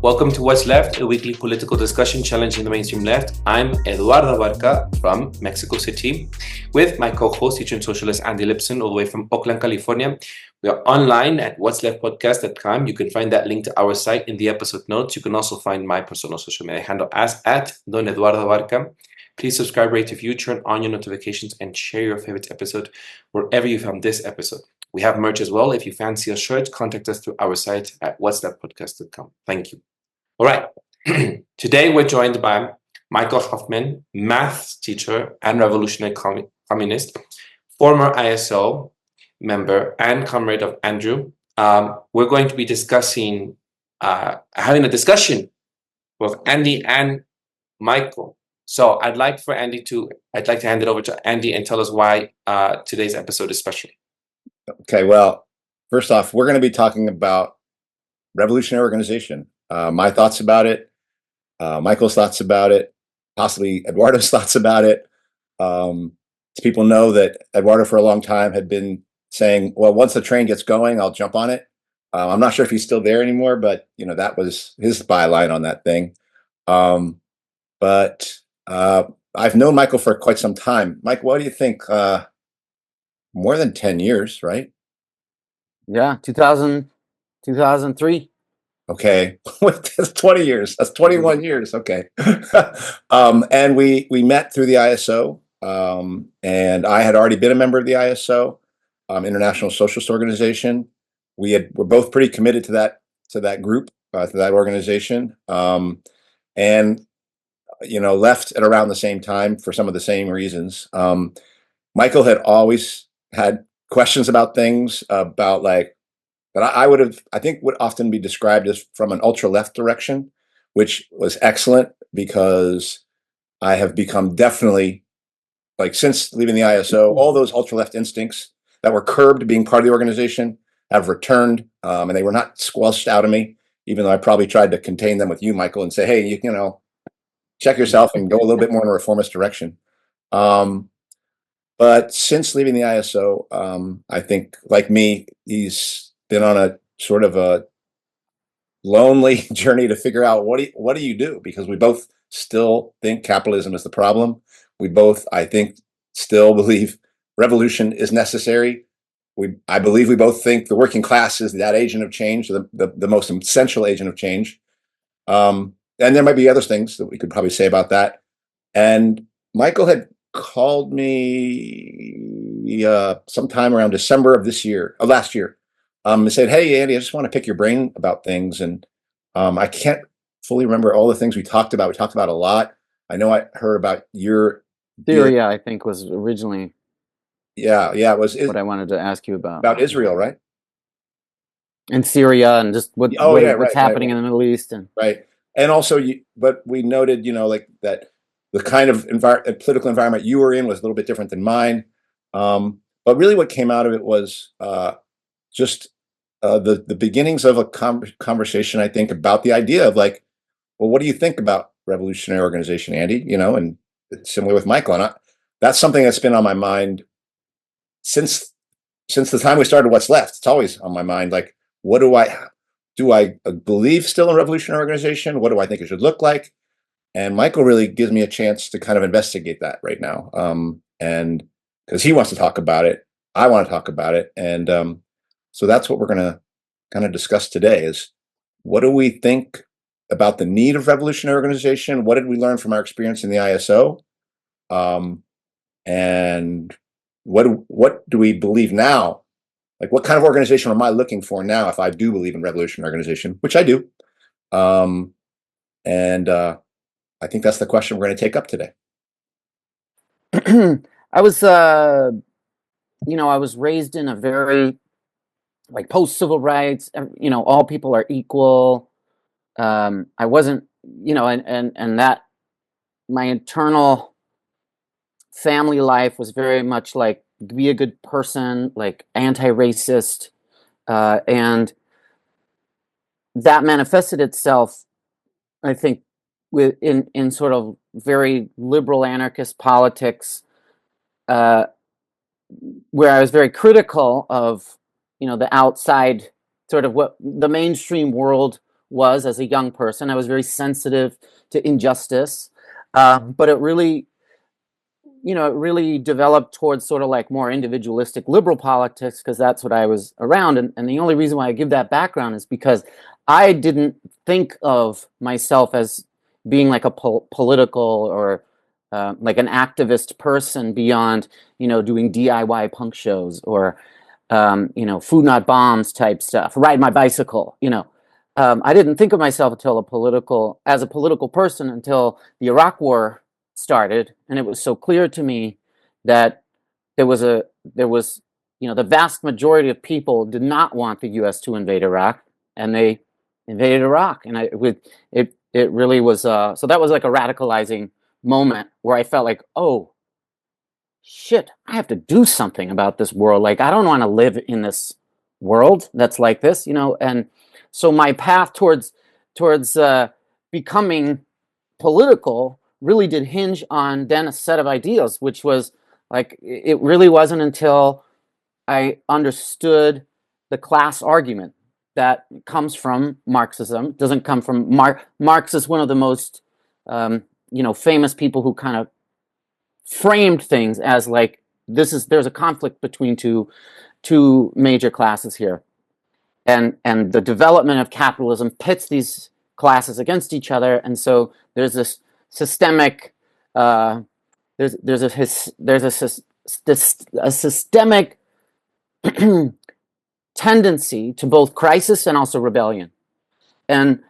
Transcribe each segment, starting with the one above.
Welcome to What's Left, a weekly political discussion challenging the mainstream left. I'm Eduardo Barca from Mexico City with my co-host, teacher and socialist Andy Lipson, all the way from Oakland, California. We are online at Whatsleftpodcast.com. You can find that link to our site in the episode notes. You can also find my personal social media handle as at Don Eduardo Barca. Please subscribe, rate, review, turn on your notifications, and share your favorite episode wherever you found this episode. We have merch as well. If you fancy a shirt, contact us through our site at whatsleftpodcast.com. Thank you. All right. Today we're joined by Michael Hoffman, math teacher and revolutionary communist, former ISO member and comrade of Andrew. We're going to be discussing, having a discussion with Andy and Michael. So I'd like to hand it over to Andy and tell us why today's episode is special. Okay, well, first off, we're going to be talking about revolutionary organization. My thoughts about it, Michael's thoughts about it, possibly Eduardo's thoughts about it. People know that Eduardo for a long time had been saying, well, once the train gets going, I'll jump on it. I'm not sure if he's still there anymore, but that was his byline on that thing. But I've known Michael for quite some time. Mike, what do you think? More than 10 years, right? Yeah, 2003. Okay, that's 20 years. That's 21 years. Okay. And we met through the ISO, and I had already been a member of the ISO, International Socialist Organization. We're both pretty committed to that group, to that organization, and left at around the same time for some of the same reasons. Michael had always had questions about things about that I think would often be described as from an ultra left direction, which was excellent because I have become definitely, since leaving the ISO, all those ultra left instincts that were curbed being part of the organization have returned, and they were not squelched out of me, even though I probably tried to contain them with you, Michael, and say, hey, check yourself and go a little bit more in a reformist direction. But since leaving the ISO, I think, like me, he's been on a sort of a lonely journey to figure out what do you do, because we both still think capitalism is the problem. We both, I think, still believe revolution is necessary. I believe we both think the working class is that agent of change, the most essential agent of change. And there might be other things that we could probably say about that. And Michael had called me sometime around December of last year. And said, hey, Andy, I just want to pick your brain about things. And I can't fully remember all the things we talked about. We talked about a lot. I know I heard about your Syria, I think, was originally it was what I wanted to ask you about. About Israel, right? And Syria and just what's happening in the Middle East. Right. And also, but we noted, that the kind of political environment you were in was a little bit different than mine. But really what came out of it was just the beginnings of a conversation, I think, about the idea of well, what do you think about revolutionary organization, Andy? And similar with Michael. And that's something that's been on my mind since the time we started What's Left. It's always on my mind. What do I believe still in revolutionary organization? What do I think it should look like? And Michael really gives me a chance to kind of investigate that right now. And because he wants to talk about it, I want to talk about it. And so that's what we're going to kind of discuss today is what do we think about the need of revolutionary organization? What did we learn from our experience in the ISO? And what do we believe now? What kind of organization am I looking for now if I do believe in revolutionary organization, which I do? And I think that's the question we're going to take up today. I was raised in a very post civil rights, all people are equal. I wasn't, and that my internal family life was very much be a good person, anti-racist, and that manifested itself, I think, in sort of very liberal anarchist politics, where I was very critical of the outside, sort of what the mainstream world was as a young person. I was very sensitive to injustice, but it really, it really developed towards sort of like more individualistic liberal politics, because that's what I was around. And the only reason why I give that background is because I didn't think of myself as being like a political or like an activist person beyond, doing DIY punk shows or, food not bombs type stuff, ride my bicycle, I didn't think of myself as a political person until the Iraq War started, and it was so clear to me that there was, the vast majority of people did not want the U.S. to invade Iraq, and they invaded Iraq, and it really was. So that was like a radicalizing moment where I felt like, oh shit, I have to do something about this world. Like, I don't want to live in this world that's like this, and so my path towards becoming political really did hinge on then a set of ideals, which was like, it really wasn't until I understood the class argument that comes from Marxism. Doesn't come from Marx is one of the most famous people who kind of framed things as like, there's a conflict between two major classes here, and the development of capitalism pits these classes against each other, and so there's this systemic there's a systemic tendency to both crisis and also rebellion. And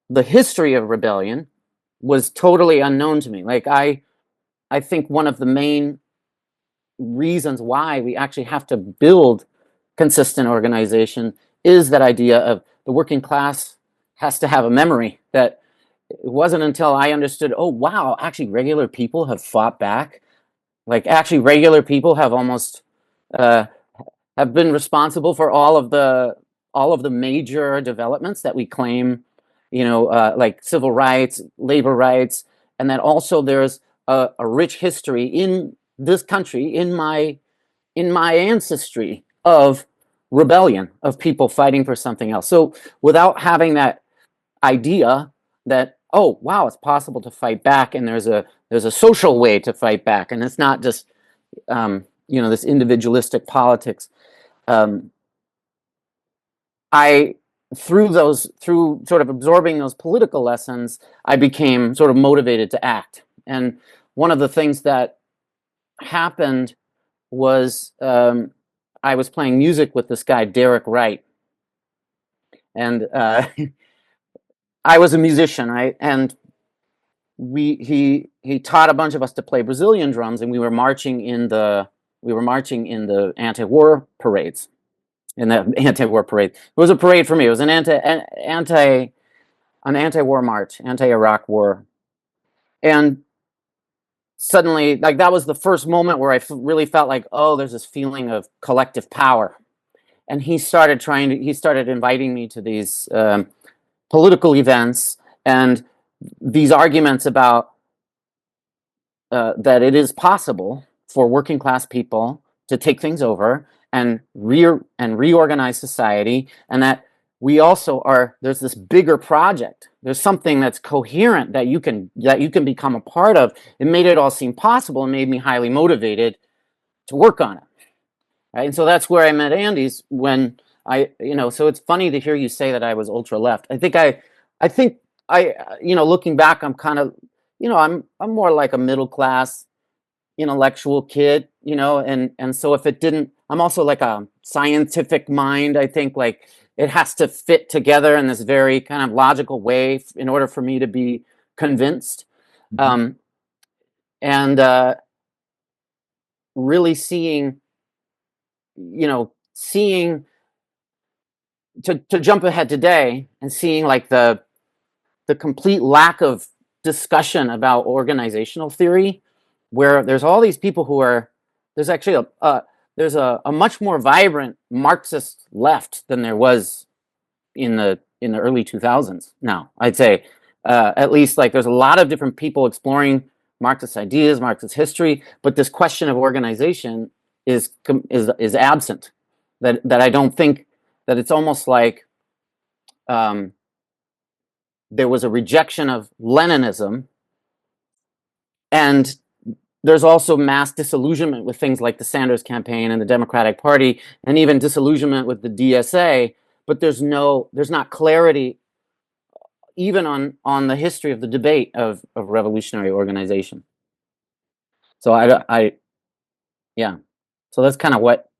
the history of rebellion was totally unknown to me. Like, I think one of the main reasons why we actually have to build consistent organization is that idea of the working class has to have a memory. That it wasn't until I understood, oh wow, actually regular people have fought back. Like, actually regular people have almost have been responsible for all of the major developments that we claim, like civil rights, labor rights, and that also there's a rich history in this country, in my ancestry, of rebellion, of people fighting for something else. So without having that idea that, oh wow, it's possible to fight back, and there's a social way to fight back, and it's not just this individualistic politics. I through sort of absorbing those political lessons, I became sort of motivated to act. And one of the things that happened was, I was playing music with this guy, Derek Wright. And I was a musician, right? And he taught a bunch of us to play Brazilian drums, and we were marching in the anti-war parades. In the anti-war parade, it was a parade for me. It was an anti-war march, anti-Iraq war, and suddenly, like, that was the first moment where I really felt like, oh, there's this feeling of collective power. And he started inviting me to these political events and these arguments about that it is possible for working class people to take things over and reorganize society, and that we also there's this bigger project. There's something that's coherent that you can become a part of. It made it all seem possible and made me highly motivated to work on it. Right? And so that's where I met Andy's when so it's funny to hear you say that I was ultra left. I think looking back, I'm kind of, I'm more like a middle class intellectual kid, and so if it didn't, I'm also like a scientific mind. I think like it has to fit together in this very kind of logical way in order for me to be convinced. Mm-hmm. And really seeing to jump ahead today and seeing like the complete lack of discussion about organizational theory, where there's all these people there's actually there's a much more vibrant Marxist left than there was in the early 2000s. Now, I'd say at least, like, there's a lot of different people exploring Marxist ideas, Marxist history, but this question of organization is absent. That I don't think that it's almost like there was a rejection of Leninism, and there's also mass disillusionment with things like the Sanders campaign and the Democratic Party, and even disillusionment with the DSA. But there's not clarity even on the history of the debate of revolutionary organization. So yeah. So that's kind of what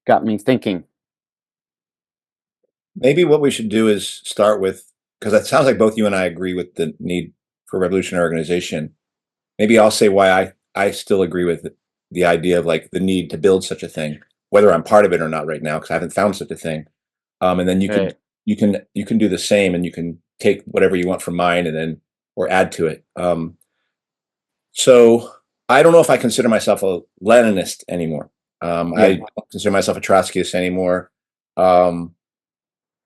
got me thinking. Maybe what we should do is start with, because it sounds like both you and I agree with the need for revolutionary organization. Maybe I'll say why I still agree with the idea of like the need to build such a thing, whether I'm part of it or not right now, because I haven't found such a thing. And then Right. you can do the same, and you can take whatever you want from mine and then or add to it. So I don't know if I consider myself a Leninist anymore. I don't consider myself a Trotskyist anymore.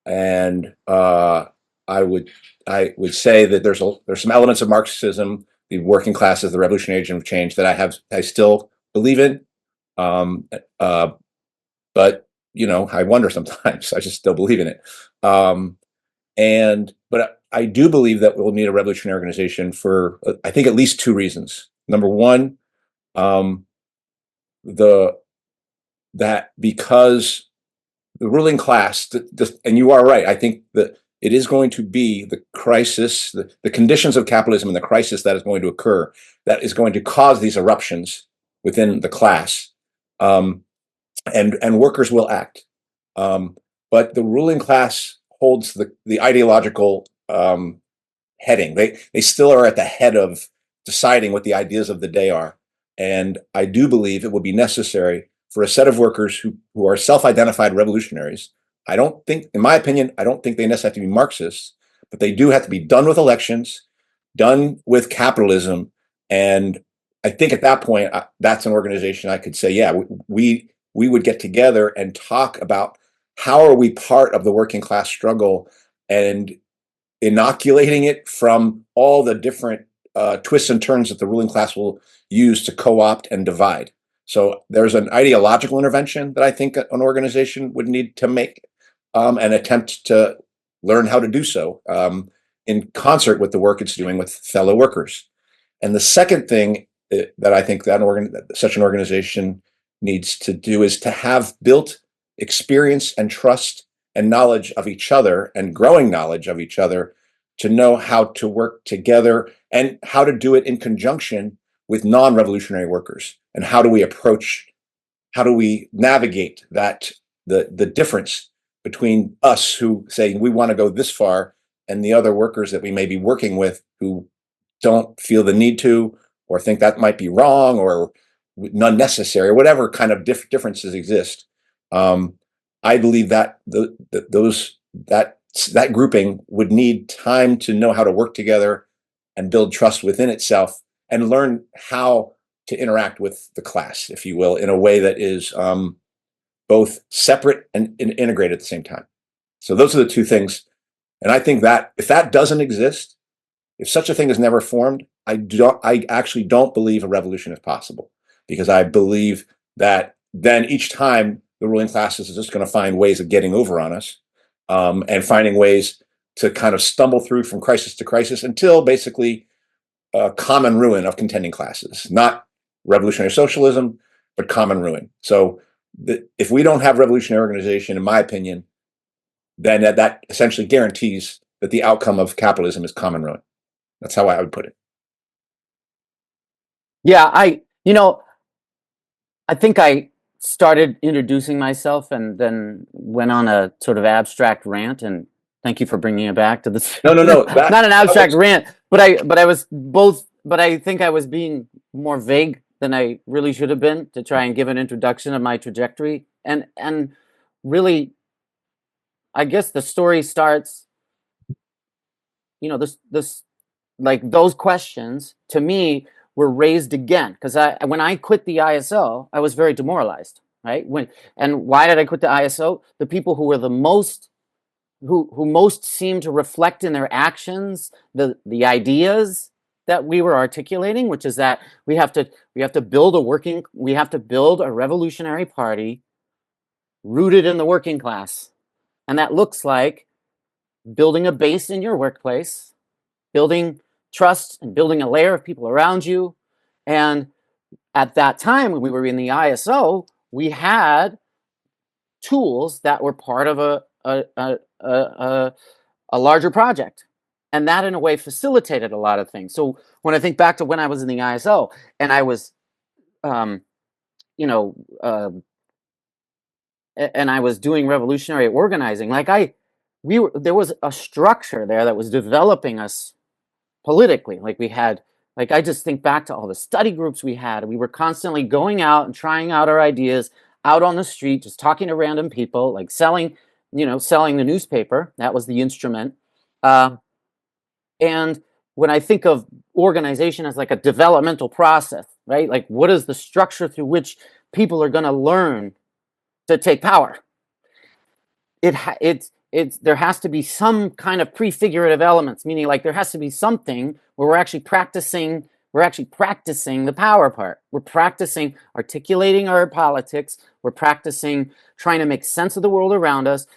And I would say that there's some elements of Marxism, the working classes, the revolutionary agent of change, that I still believe in. But I wonder sometimes. I just still believe in it. But I do believe that we'll need a revolutionary organization for, I think, at least two reasons. Number one, that because the ruling class, and you are right, I think that it is going to be the crisis, the conditions of capitalism and the crisis that is going to occur, that is going to cause these eruptions within the class, and workers will act. But the ruling class holds the ideological heading. They still are at the head of deciding what the ideas of the day are. And I do believe it would be necessary for a set of workers who are self-identified revolutionaries. I don't think, in my opinion, I don't think they necessarily have to be Marxists, but they do have to be done with elections, done with capitalism. And I think at that point, that's an organization I could say, yeah, we would get together and talk about how are we part of the working class struggle, and inoculating it from all the different twists and turns that the ruling class will use to co-opt and divide. So there's an ideological intervention that I think an organization would need to make, and attempt to learn how to do so in concert with the work it's doing with fellow workers. And the second thing that I think that such an organization needs to do is to have built experience and trust and knowledge of each other, and growing knowledge of each other, to know how to work together and how to do it in conjunction with non-revolutionary workers. And how do we navigate the difference between us who say we want to go this far, and the other workers that we may be working with who don't feel the need to, or think that might be wrong or unnecessary, or whatever kind of differences exist. I believe that that grouping would need time to know how to work together and build trust within itself, and learn how to interact with the class, if you will, in a way that is both separate and integrated at the same time. So those are the two things. And I think that if that doesn't exist, if such a thing is never formed, I actually don't believe a revolution is possible, because I believe that then each time the ruling classes is just going to find ways of getting over on us, and finding ways to kind of stumble through from crisis to crisis until basically common ruin of contending classes, not revolutionary socialism, but common ruin. So if we don't have revolutionary organization, in my opinion, then that essentially guarantees that the outcome of capitalism is common ruin. That's how I would put it. Yeah, I think I started introducing myself and then went on a sort of abstract rant, and thank you for bringing it back to this. No. Not an abstract rant, but I think I was being more vague than I really should have been, to try and give an introduction of my trajectory. And really, I guess the story starts, this like those questions to me were raised again, because when I quit the ISO, I was very demoralized, right? And why did I quit the ISO? The people who were the most who most seemed to reflect in their actions the ideas that we were articulating, which is that we have to build a revolutionary party rooted in the working class, and that looks like building a base in your workplace, building trust and building a layer of people around you. And at that time, when we were in the ISO, we had tools that were part of a larger project. And that, in a way, facilitated a lot of things. So when I think back to when I was in the ISO and I was, you know, and I was doing revolutionary organizing, there was a structure there that was developing us politically. Like we had, like I just think back to all the study groups we had. We were constantly going out and trying out our ideas out on the street, just talking to random people, like selling the newspaper. That was the instrument. And when I think of organization as like a developmental process, right? Like what is the structure through which people are going to learn to take power? There has to be some kind of prefigurative elements, meaning like there has to be something where we're actually practicing the power part. We're practicing articulating our politics. We're practicing trying to make sense of the world around us.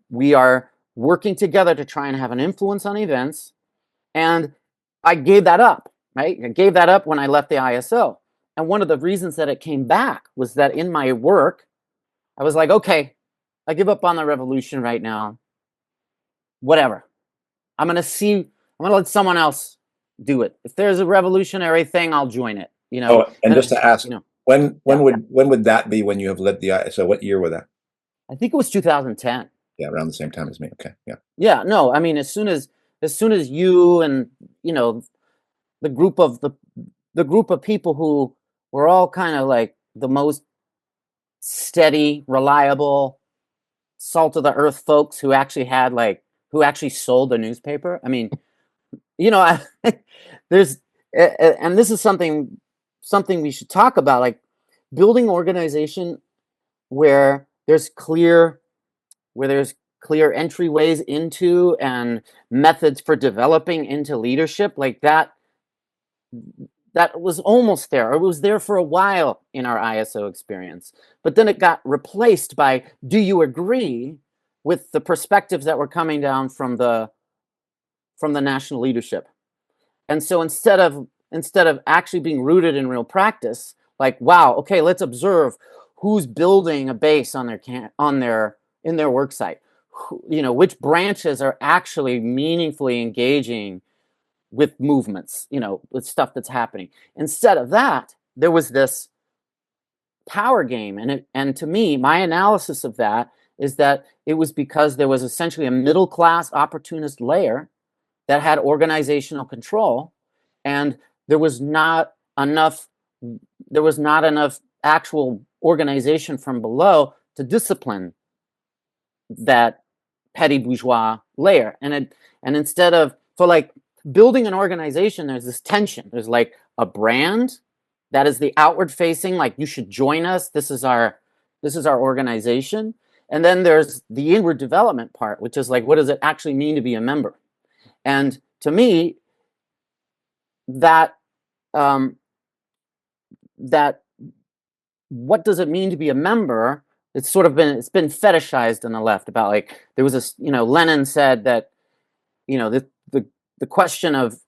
We are working together to try and have an influence on events. And I gave that up, right? I gave that up when I left the ISO. And one of the reasons that it came back was that in my work, I was like, okay, I give up on the revolution right now. Whatever. I'm going to let someone else do it. If there's a revolutionary thing, I'll join it, Oh, and just to ask, when would that be when you have led the ISO? What year was that? I think it was 2010. Yeah, around the same time as me. Okay. Yeah. Yeah, no, I mean as soon as you and the group of people who were all kind of like the most steady, reliable, salt of the earth folks who actually sold the newspaper. I mean, there's and this is something we should talk about, like building organization where there's clear entryways into and methods for developing into leadership. Like that was almost there. It was there for a while in our ISO experience, but then it got replaced by, do you agree with the perspectives that were coming down from the national leadership? And so instead of actually being rooted in real practice, like, wow, okay, let's observe who's building a base on in their work site, which branches are actually meaningfully engaging with movements, with stuff that's happening. Instead of that, there was this power game. And to me, my analysis of that is that it was because there was essentially a middle class opportunist layer that had organizational control, and there was not enough actual organization from below to discipline that petty bourgeois layer. And instead of, so like building an organization, there's this tension. There's like a brand that is the outward facing, like you should join us. This is our organization. And then there's the inward development part, which is like, what does it actually mean to be a member? And to me, that what does it mean to be a member? It's been fetishized on the left about, like, there was this, Lenin said that, the question of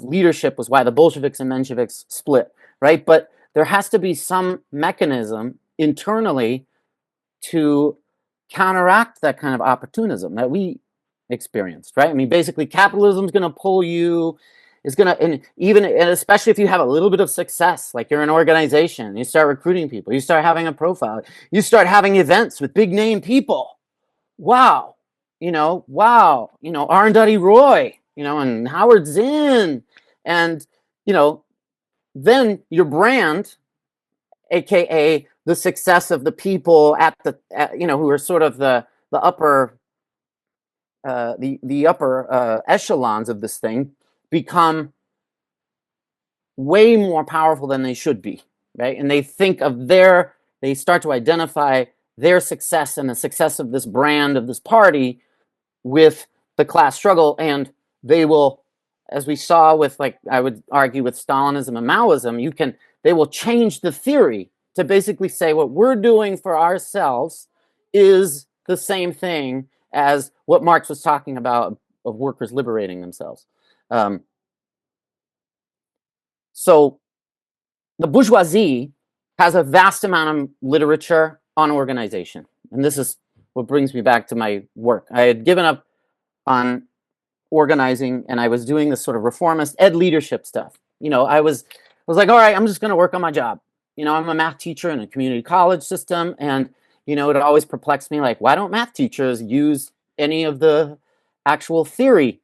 leadership was why the Bolsheviks and Mensheviks split, right? But there has to be some mechanism internally to counteract that kind of opportunism that we experienced, right? I mean, basically, capitalism is going to pull you, and especially if you have a little bit of success, like you're an organization, you start recruiting people, you start having a profile, you start having events with big name people. Wow, Arundhati Roy, and Howard Zinn, and then your brand, aka the success of the people who are sort of the upper the upper echelons of this thing, become way more powerful than they should be, right? And they start to identify their success and the success of this brand, of this party, with the class struggle. And they will, as we saw with, like, I would argue with Stalinism and Maoism, they will change the theory to basically say what we're doing for ourselves is the same thing as what Marx was talking about of workers liberating themselves. So the bourgeoisie has a vast amount of literature on organization. And this is what brings me back to my work. I had given up on organizing, and I was doing this sort of reformist ed leadership stuff. I was like, all right, I'm just going to work on my job. I'm a math teacher in a community college system, and it always perplexed me, like, why don't math teachers use any of the actual theory?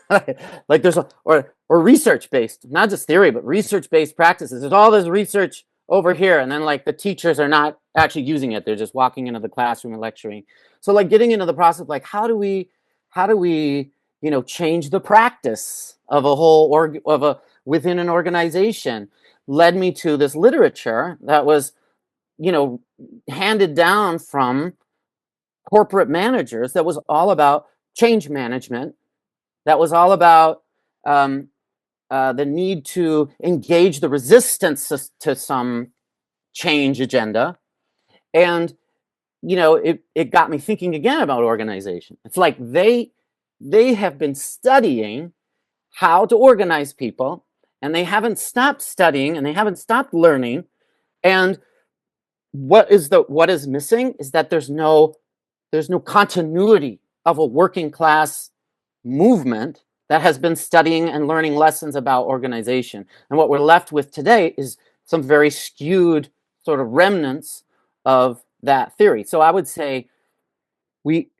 Like there's or research based, not just theory, but research based practices. There's all this research over here, and then like the teachers are not actually using it; they're just walking into the classroom and lecturing. So like getting into the process of like how do we change the practice of a whole within an organization, led me to this literature that was handed down from corporate managers, that was all about change management, that was all about the need to engage the resistance to some change agenda. And it got me thinking again about organization. It's like they have been studying how to organize people, and they haven't stopped studying, and they haven't stopped learning. And what is missing is that there's no continuity of a working class movement that has been studying and learning lessons about organization. And what we're left with today is some very skewed sort of remnants of that theory. So I would say we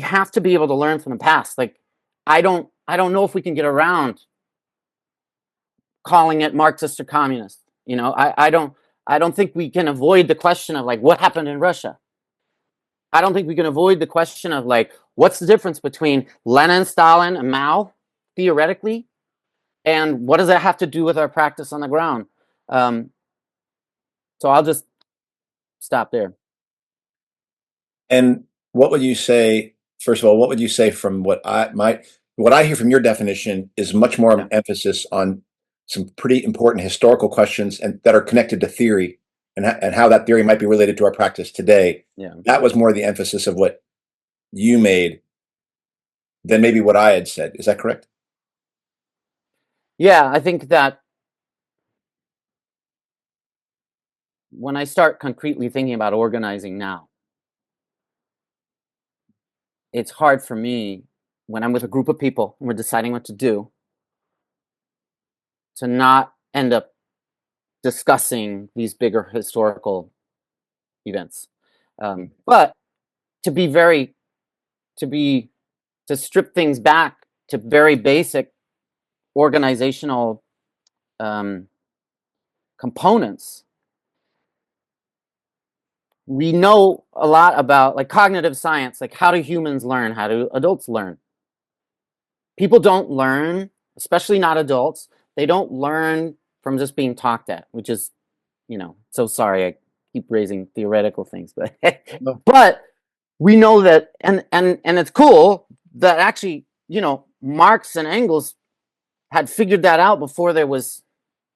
have to be able to learn from the past. Like I don't know if we can get around calling it Marxist or communist. I don't think we can avoid the question of like what happened in Russia. I don't think we can avoid the question of like what's the difference between Lenin, Stalin, and Mao theoretically, and what does that have to do with our practice on the ground? So I'll just stop there. And what would you say, first of all, what would you say from what I hear from your definition is much more emphasis on some pretty important historical questions and that are connected to theory and how that theory might be related to our practice today. Yeah. That was more the emphasis of what you made than maybe what I had said. Is that correct? Yeah, I think that when I start concretely thinking about organizing now, it's hard for me when I'm with a group of people and we're deciding what to do to not end up discussing these bigger historical events. But to strip things back to very basic organizational components, we know a lot about like cognitive science, like how do humans learn, how do adults learn? People don't learn, especially not adults, they don't learn from just being talked at, which is, so sorry, I keep raising theoretical things, but No. but we know that, and it's cool that actually, Marx and Engels had figured that out before there was,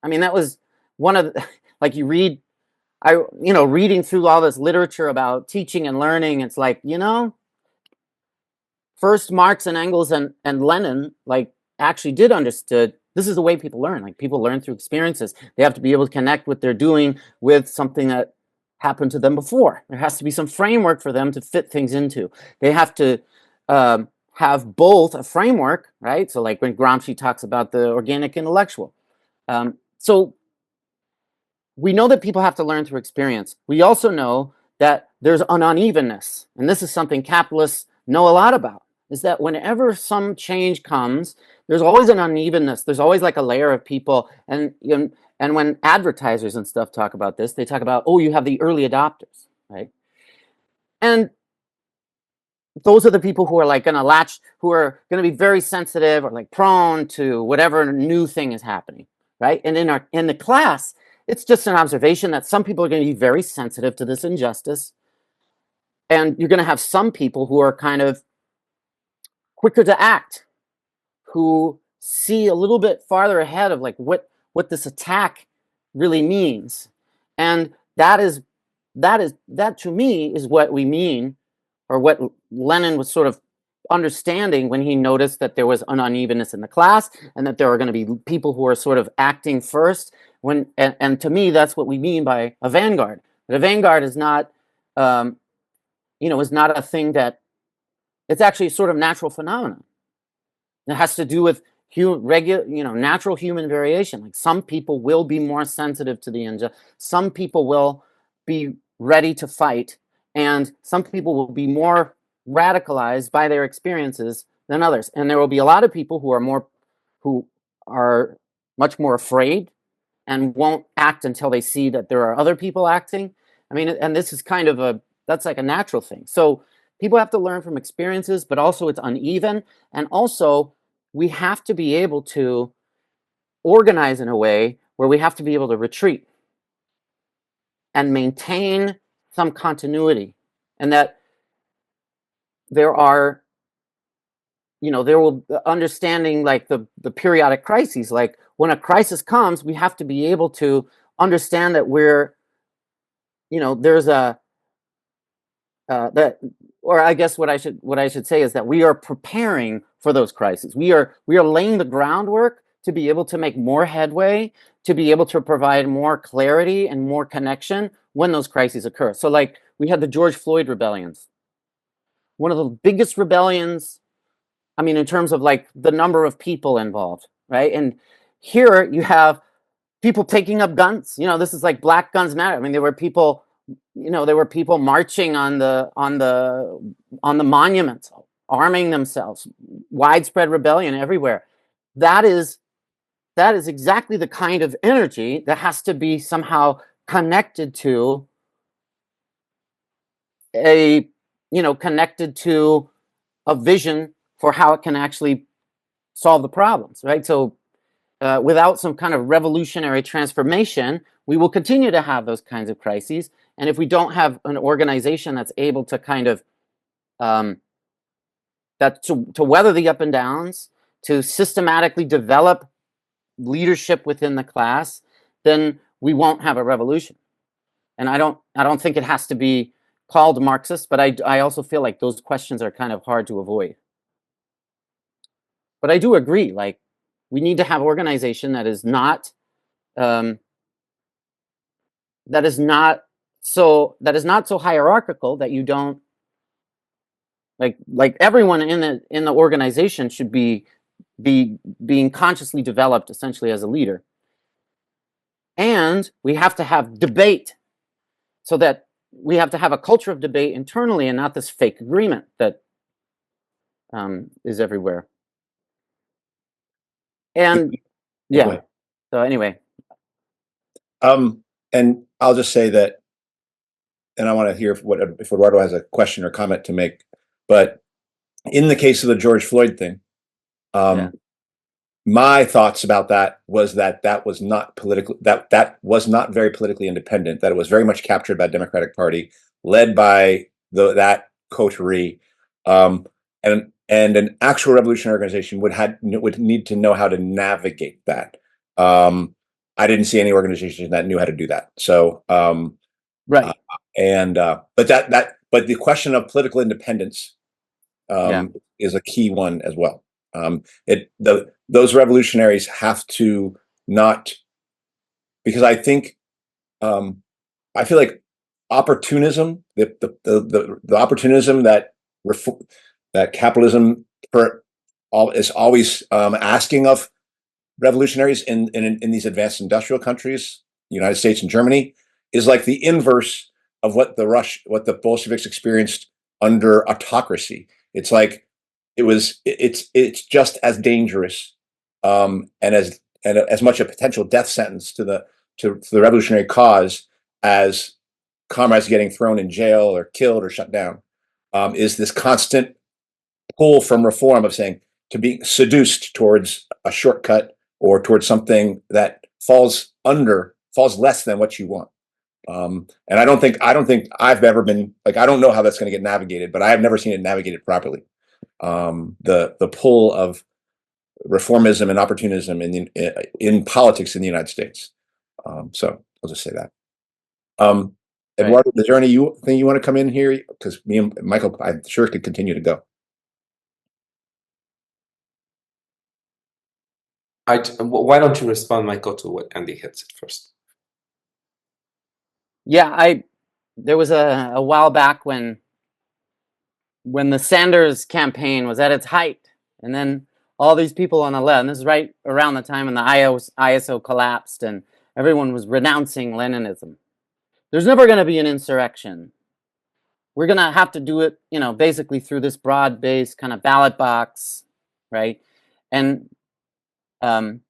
that was one of the, like reading through all this literature about teaching and learning, it's like, first Marx and Engels and Lenin like actually did understood this is the way people learn. Like people learn through experiences. They have to be able to connect what they're doing with something that happened to them before. There has to be some framework for them to fit things into. They have to have both a framework, right? So like when Gramsci talks about the organic intellectual. So we know that people have to learn through experience. We also know that there's an unevenness. And this is something capitalists know a lot about, is that whenever some change comes, there's always an unevenness. There's always like a layer of people. And when advertisers and stuff talk about this, they talk about, oh, you have the early adopters, right? And those are the people who are like going to latch, who are going to be very sensitive or like prone to whatever new thing is happening, right? And in the class, it's just an observation that some people are going to be very sensitive to this injustice. And you're going to have some people who are kind of quicker to act, who see a little bit farther ahead of like what this attack really means. And that to me is what we mean or what Lenin was sort of understanding when he noticed that there was an unevenness in the class and that there are going to be people who are sort of acting first. And to me, that's what we mean by a vanguard. But a vanguard is not, is not a thing that, it's actually a sort of natural phenomenon. It has to do with natural human variation. Like some people will be more sensitive to the injustice. Some people will be ready to fight, and some people will be more radicalized by their experiences than others. And there will be a lot of people who are much more afraid and won't act until they see that there are other people acting. I mean, and this is that's like a natural thing. So people have to learn from experiences, but also it's uneven. And also we have to be able to organize in a way where we have to be able to retreat and maintain some continuity, and that there are, there will understanding like the periodic crises. Like when a crisis comes, we have to be able to understand that there's or I guess what I should say is that we are preparing for those crises. We are laying the groundwork to be able to make more headway, to be able to provide more clarity and more connection when those crises occur. So like we had the George Floyd rebellions. One of the biggest rebellions, I mean, in terms of like the number of people involved, right? And here you have people taking up guns. This is like Black Guns Matter. I mean, there were people marching on the monuments, arming themselves, widespread rebellion everywhere. That is exactly the kind of energy that has to be somehow connected to a vision for how it can actually solve the problems, right? So without some kind of revolutionary transformation, we will continue to have those kinds of crises. And if we don't have an organization that's able to kind of to weather the up and downs, to systematically develop leadership within the class, then we won't have a revolution. And I don't think it has to be called Marxist, but I also feel like those questions are kind of hard to avoid. But I do agree, like we need to have organization that is not so hierarchical that you don't like everyone in the organization should be being consciously developed essentially as a leader. And we have to have debate, so that we have to have a culture of debate internally and not this fake agreement that is everywhere. And yeah. So anyway. And I'll just say that, and I want to hear if Eduardo has a question or comment to make, but in the case of the George Floyd thing, my thoughts about that was that was not political, that was not very politically independent, that it was very much captured by the Democratic Party, led by that coterie, and an actual revolutionary organization would need to know how to navigate that. I didn't see any organization that knew how to do that. So, right. But the question of political independence is a key one as well. Those revolutionaries have to not, because I think I feel like opportunism, the opportunism that capitalism is always asking of revolutionaries in these advanced industrial countries, United States and Germany, is like the inverse of what the Bolsheviks experienced under autocracy. It's like it's just as dangerous and as much a potential death sentence to the revolutionary cause as comrades getting thrown in jail or killed or shut down. Is this constant pull from reform of saying, to be seduced towards a shortcut or towards something that falls less than what you want. And I don't think I've ever been, like, I don't know how that's going to get navigated, but I have never seen it navigated properly. The pull of reformism and opportunism in politics in the United States. So I'll just say that. Eduardo, is there anything you want to come in here? Because me and Michael, I'm sure, could continue to go. Why don't you respond, Michael, to what Andy had said first? Yeah, there was a while back when the Sanders campaign was at its height, and then all these people on the left, and this is right around the time when the ISO collapsed and everyone was renouncing Leninism. There's never going to be an insurrection. We're going to have to do it, basically through this broad-based kind of ballot box, right? And then,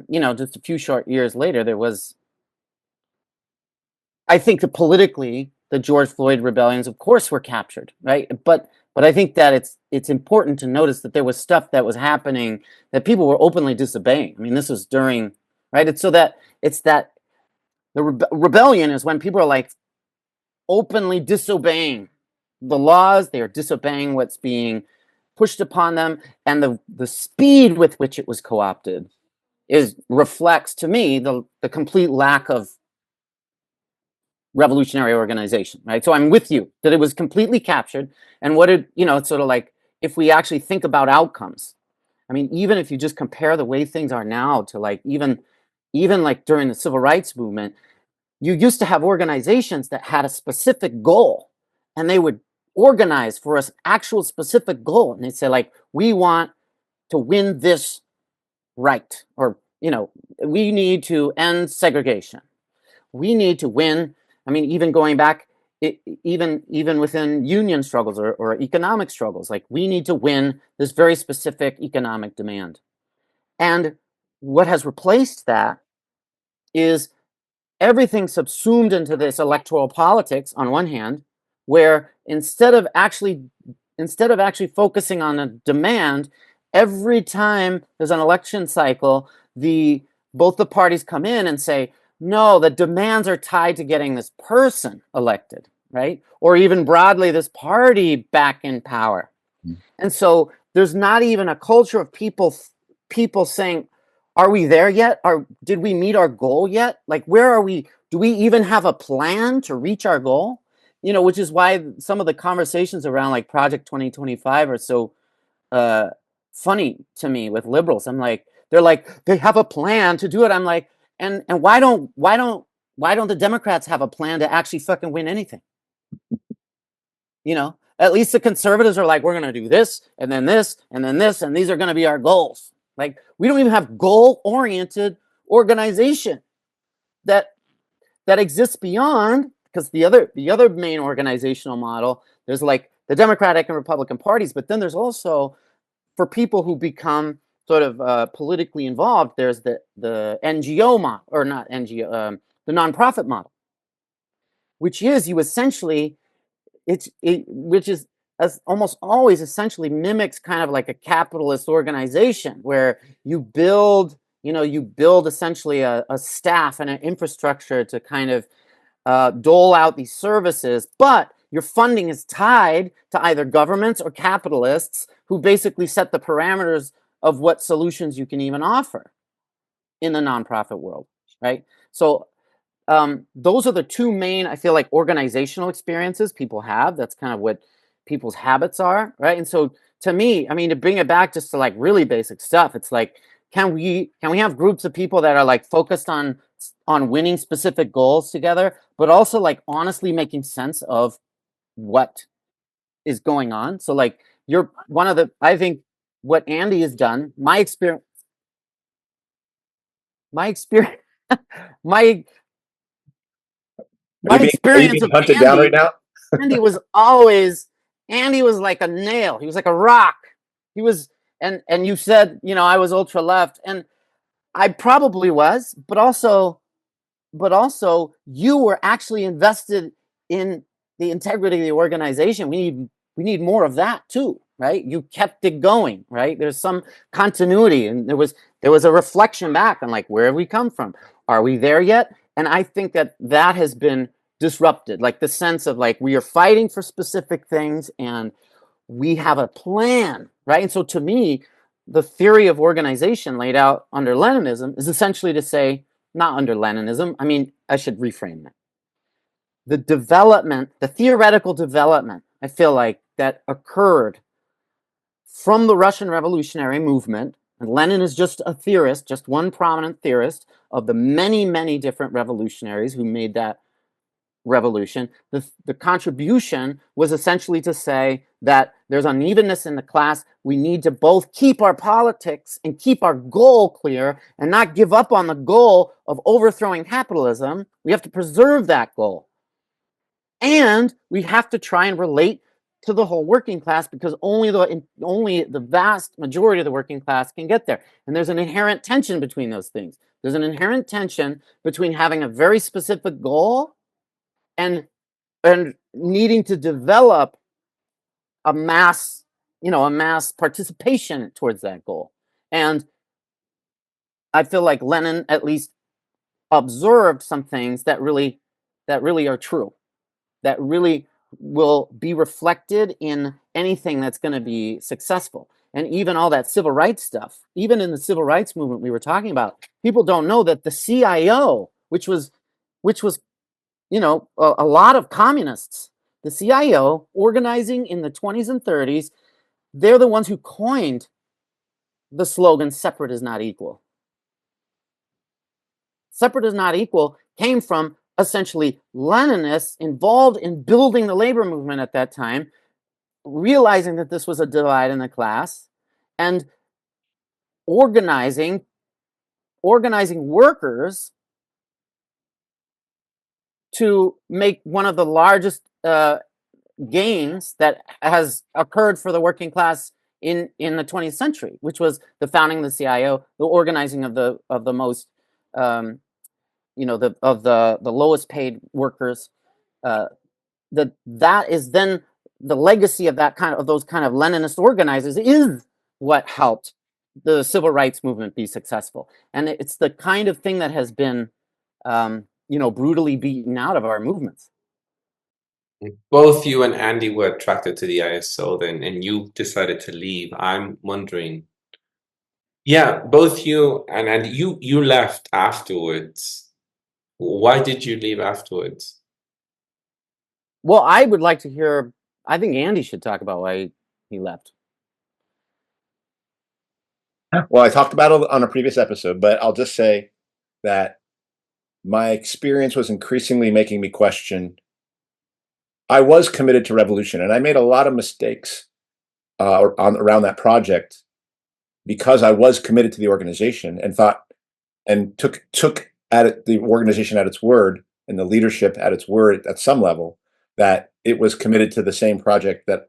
just a few short years later, there was, I think that politically, the George Floyd rebellions, of course, were captured, right? But I think that it's important to notice that there was stuff that was happening that people were openly disobeying. I mean, this was during, right? It's that the rebellion is when people are like openly disobeying the laws. They are disobeying what's being pushed upon them, and the speed with which it was co-opted reflects to me the complete lack of revolutionary organization, right? So I'm with you that it was completely captured. And it's sort of like, if we actually think about outcomes, I mean, even if you just compare the way things are now to like even like during the civil rights movement, you used to have organizations that had a specific goal, and they would organize for an actual specific goal. And they'd say, like, we want to win this right, or, we need to end segregation. We need to win. I mean, even going back, even within union struggles or economic struggles, like, we need to win this very specific economic demand. And what has replaced that is everything subsumed into this electoral politics on one hand, where instead of actually focusing on a demand, every time there's an election cycle, both the parties come in and say, no, the demands are tied to getting this person elected, right? Or even broadly, this party back in power. And so there's not even a culture of people saying, are we there yet? Or did we meet our goal yet? Like, where are we? Do we even have a plan to reach our goal? Which is why some of the conversations around like Project 2025 are so funny to me with liberals. I'm like, they're like, they have a plan to do it. I'm like, and why don't the Democrats have a plan to actually fucking win anything? At least the conservatives are like, we're going to do this, and then this, and then this, and these are going to be our goals. Like, we don't even have goal-oriented organization that exists beyond, because the other main organizational model, there's like the Democratic and Republican parties, but then there's also, for people who become sort of politically involved, there's the NGO model, or not NGO, the nonprofit model, which is you essentially, which is, as almost always, essentially mimics kind of like a capitalist organization where you build essentially a staff and an infrastructure to kind of dole out these services, but your funding is tied to either governments or capitalists who basically set the parameters of what solutions you can even offer in the nonprofit world, right? So those are the two main, I feel like, organizational experiences people have. That's kind of what people's habits are, right? And so to me, I mean, to bring it back just to like really basic stuff, it's like, can we have groups of people that are like focused on winning specific goals together, but also like honestly making sense of what is going on? So like, I think what Andy has done, my experience my Are you experience being of hunted down right now? Andy was like a nail. He was like a rock. He was, and you said, I was ultra left, and I probably was, but also you were actually invested in the integrity of the organization. We need more of that too, right? You kept it going, right? There's some continuity, and there was a reflection back on like, where have we come from? Are we there yet? And I think that has been disrupted, like the sense of like, we are fighting for specific things and we have a plan, right? And so to me, the theory of organization laid out under Leninism is essentially to say, not under Leninism, I mean, I should reframe that. the development, the theoretical development, I feel like, that occurred from the Russian revolutionary movement, and Lenin is just a theorist, just one prominent theorist of the many, many different revolutionaries who made that revolution. The contribution was essentially to say that there's unevenness in the class. We need to both keep our politics and keep our goal clear and not give up on the goal of overthrowing capitalism. We have to preserve that goal. And we have to try and relate to the whole working class, because only the vast majority of the working class can get there. And there's an inherent tension between those things. There's an inherent tension between having a very specific goal and needing to develop a mass participation towards that goal. And I feel like Lenin at least observed some things that really are true, that really will be reflected in anything that's going to be successful. And even all that civil rights stuff, even in the civil rights movement we were talking about, people don't know that the CIO, which was a lot of communists, the CIO organizing in the 20s and 30s, they're the ones who coined the slogan, separate is not equal. Separate is not equal came from essentially Leninists involved in building the labor movement at that time, realizing that this was a divide in the class, and organizing workers to make one of the largest gains that has occurred for the working class in the 20th century, which was the founding of the CIO, the organizing of the most the lowest paid workers. That is then the legacy of those kind of Leninist organizers is what helped the civil rights movement be successful, and it's the kind of thing that has been brutally beaten out of our movements. Both you and Andy were attracted to the ISO then, and you decided to leave. I'm wondering, yeah, both you and Andy, you left afterwards. Why did you leave afterwards? Well, I would like to hear. I think Andy should talk about why he left. Well, I talked about it on a previous episode, but I'll just say that my experience was increasingly making me question. I was committed to revolution, and I made a lot of mistakes around that project because I was committed to the organization and thought and took the organization at its word and the leadership at its word at some level that it was committed to the same project that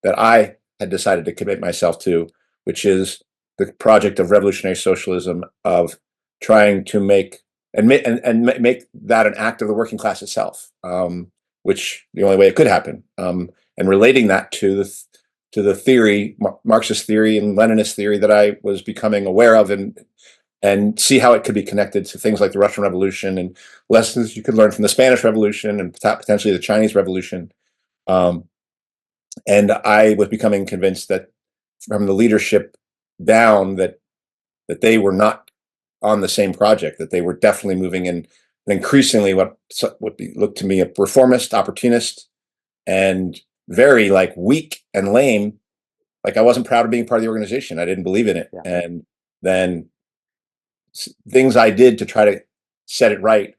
I had decided to commit myself to, which is the project of revolutionary socialism, of trying to make that an act of the working class itself, which the only way it could happen, and relating that to the theory, Marxist theory and Leninist theory that I was becoming aware of, and see how it could be connected to things like the Russian Revolution and lessons you could learn from the Spanish Revolution and potentially the Chinese Revolution. And I was becoming convinced that from the leadership down that they were not on the same project, that they were definitely moving in increasingly what looked to me a reformist, opportunist, and very weak and lame. I wasn't proud of being part of the organization. I didn't believe in it. Yeah. And then things I did to try to set it right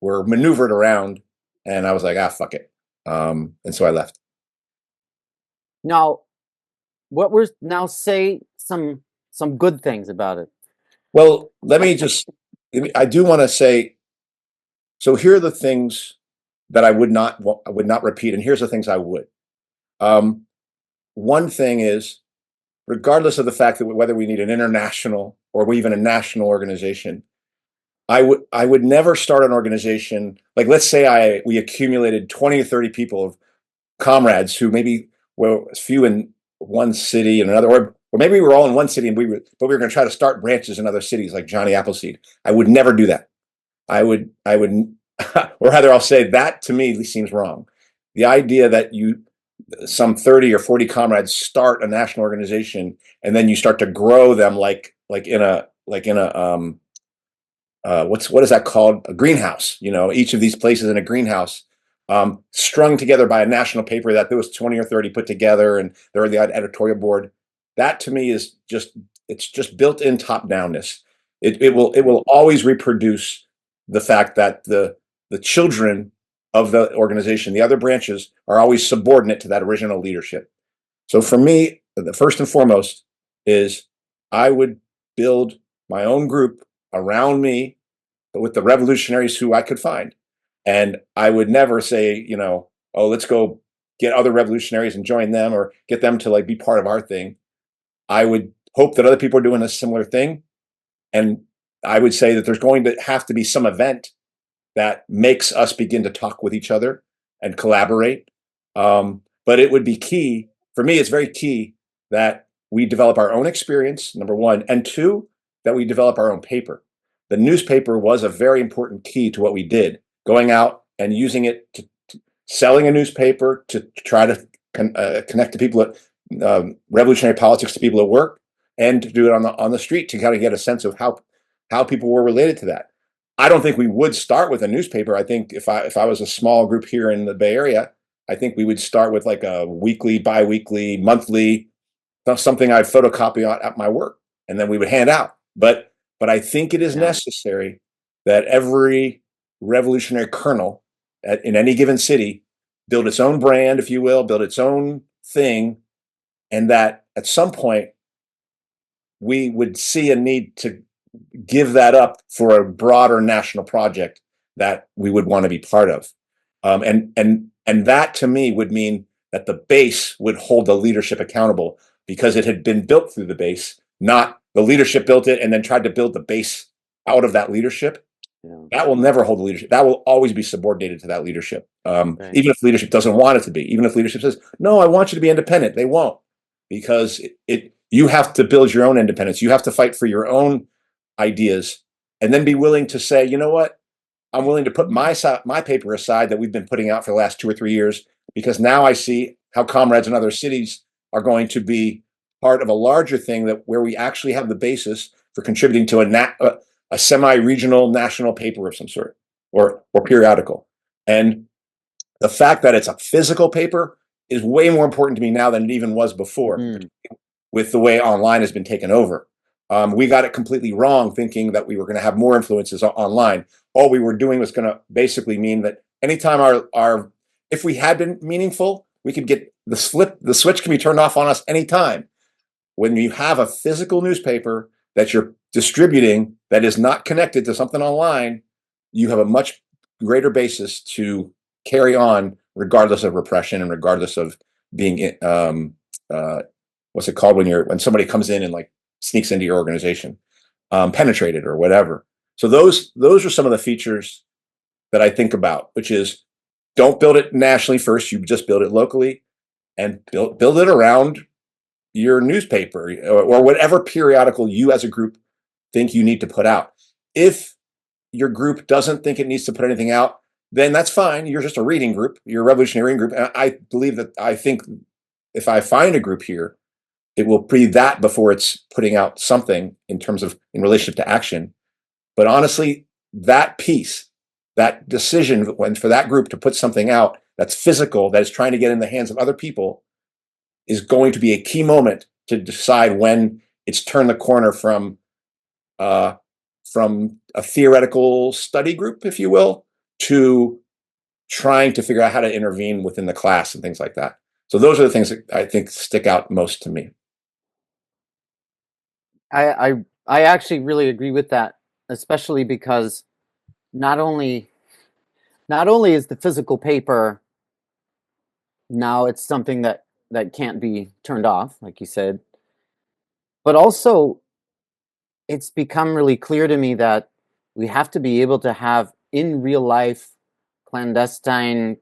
were maneuvered around, and I was like, fuck it. And so I left. Now, say some good things about it. Well, I do want to say, so here are the things that I would not repeat, and here's the things I would. One thing is, regardless of the fact that whether we need an international or even a national organization, I would never start an organization. Let's say we accumulated 20 or 30 people of comrades who maybe were few in one city and another, or maybe we were all in one city but we were going to try to start branches in other cities like Johnny Appleseed. I would never do that. I would, or rather I'll say that to me seems wrong. The idea that some 30 or 40 comrades start a national organization and then you start to grow them what is that called? A greenhouse. Each of these places in a greenhouse. strung together by a national paper that there was 20 or 30 put together, and they're the editorial board. That to me is it's just built-in top-downness. It will always reproduce the fact that the children of the organization, the other branches, are always subordinate to that original leadership. So for me, the first and foremost is I would build my own group around me with the revolutionaries who I could find. And I would never say, oh, let's go get other revolutionaries and join them or get them to like be part of our thing. I would hope that other people are doing a similar thing. And I would say that there's going to have to be some event that makes us begin to talk with each other and collaborate. But it would be key, for me, it's very key that we develop our own experience, number one, and two, that we develop our own paper. The newspaper was a very important key to what we did, going out and using it to selling a newspaper to try to connect to people at revolutionary politics, to people at work, and to do it on the street to kind of get a sense of how people were related to that. I don't think we would start with a newspaper. I think if I was a small group here in the Bay Area, I think we would start with like a weekly, bi-weekly, monthly, something I'd photocopy at my work, and then we would hand out. But I think it is necessary that every revolutionary kernel in any given city build its own brand, if you will, build its own thing, and that at some point we would see a need to give that up for a broader national project that we would want to be part of. And that to me would mean that the base would hold the leadership accountable because it had been built through the base, not the leadership built it and then tried to build the base out of that leadership. Yeah. That will never hold the leadership. That will always be subordinated to that leadership. Even if leadership doesn't want it to be, even if leadership says, no, I want you to be independent, they won't, because you have to build your own independence. You have to fight for your own ideas and then be willing to say, you know what, I'm willing to put my paper aside that we've been putting out for the last 2 or 3 years, because now I see how comrades in other cities are going to be part of a larger thing where we actually have the basis for contributing to a semi-regional national paper of some sort or periodical. And the fact that it's a physical paper is way more important to me now than it even was before, with the way online has been taken over. We got it completely wrong, thinking that we were going to have more influences online. All we were doing was going to basically mean that anytime if we had been meaningful, we could get the switch can be turned off on us anytime. When you have a physical newspaper that you're distributing that is not connected to something online, you have a much greater basis to carry on regardless of repression and regardless of being what's it called when somebody comes in and like sneaks into your organization, penetrated or whatever. So those are some of the features that I think about, which is don't build it nationally first. You just build it locally and build it around your newspaper or whatever periodical you as a group think you need to put out. If your group doesn't think it needs to put anything out, then that's fine. You're just a reading group. You're a revolutionary reading group. And I think if I find a group here, it will be that before it's putting out something in relationship to action. But honestly, that piece, that decision for that group to put something out that's physical, that is trying to get in the hands of other people, is going to be a key moment to decide when it's turned the corner from a theoretical study group, if you will, to trying to figure out how to intervene within the class and things like that. So those are the things that I think stick out most to me. I actually really agree with that, especially because not only is the physical paper now it's something that can't be turned off, like you said, but also it's become really clear to me that we have to be able to have in real life clandestine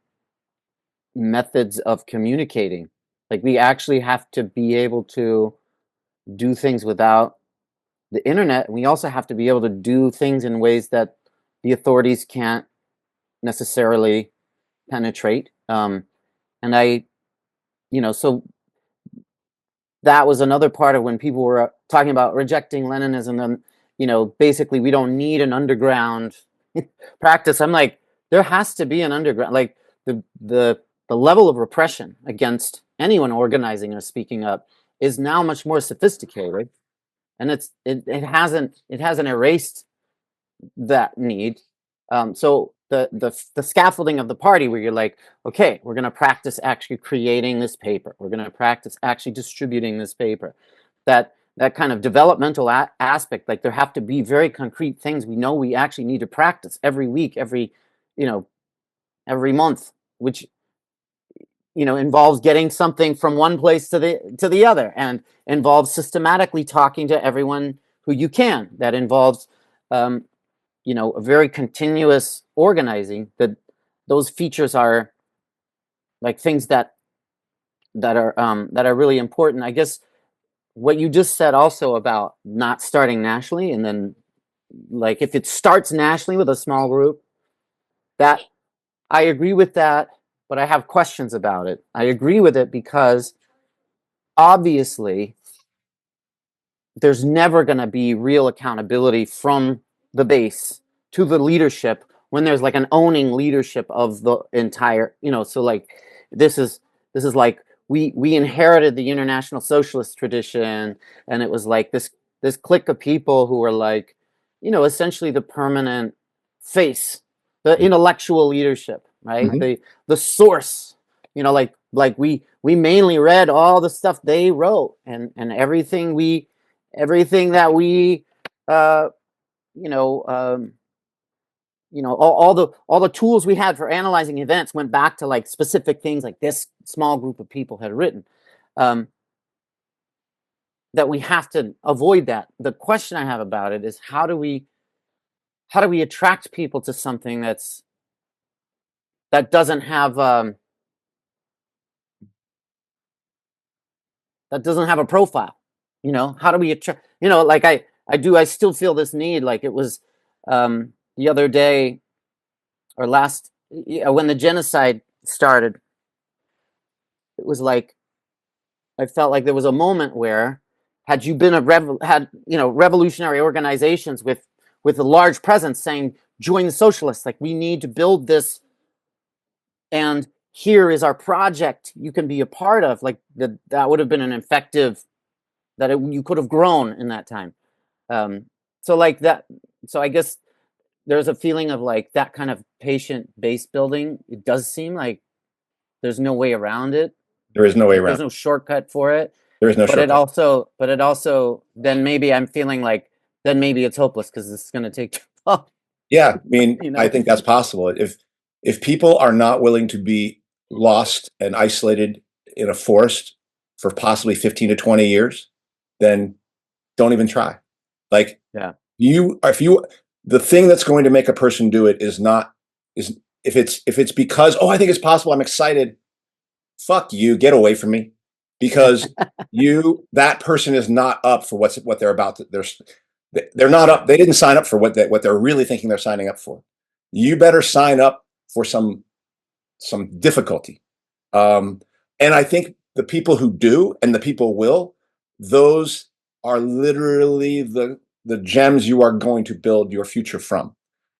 methods of communicating. Like we actually have to be able to do things without the internet. We also have to be able to do things in ways that the authorities can't necessarily penetrate. And so that was another part of when people were talking about rejecting Leninism and, basically we don't need an underground practice. I'm like, there has to be an underground. Like the level of repression against anyone organizing or speaking up is now much more sophisticated, and it hasn't erased that need. So the scaffolding of the party, where you're like, okay, we're going to practice actually creating this paper, we're going to practice actually distributing this paper, that kind of developmental aspect, like there have to be very concrete things we know we actually need to practice every week, every month, which involves getting something from one place to the other, and involves systematically talking to everyone who you can. That involves a very continuous organizing. That those features are like things that are really important. I guess what you just said also about not starting nationally, and then like if it starts nationally with a small group, that I agree with that, but I have questions about it. I agree with it because obviously there's never going to be real accountability from the base to the leadership when there's like an owning leadership of the entire, so like this is like we inherited the international socialist tradition, and it was like this clique of people who were like, essentially the permanent face, the intellectual leadership, right? Mhm. The source, like we mainly read all the stuff they wrote, and everything that we uh you know um all the tools we had for analyzing events went back to like specific things like this small group of people had written. That we have to avoid that. The question I have about it is how do we attract people to something that doesn't have a profile. How do we attract, like I still feel this need. Like it was the other day, or when the genocide started, it was like I felt like there was a moment where, had you been revolutionary organizations with a large presence saying join the socialists, like we need to build this, and here is our project you can be a part of, like that would have been an effective, you could have grown in that time. So like that, so I guess there's a feeling of like that kind of patient base building. It does seem like there's no way around it. There is no way Like around. there's no shortcut for it. There is no But it shortcut. also, then maybe I'm feeling like, then maybe it's hopeless because this is going to take too long. Yeah, I mean, You know? I think that's possible. If people are not willing to be lost and isolated in a forest for possibly 15 to 20 years, then don't even try. Like Yeah. the thing that's going to make a person do it is if it's because, oh, I think it's possible, I'm excited. Fuck you, get away from me. Because that person is not up for what they're about to, they're not up. They didn't sign up for what they're really thinking they're signing up for. You better sign up for some difficulty. And I think the people who do, and the people will, those are literally the gems you are going to build your future from.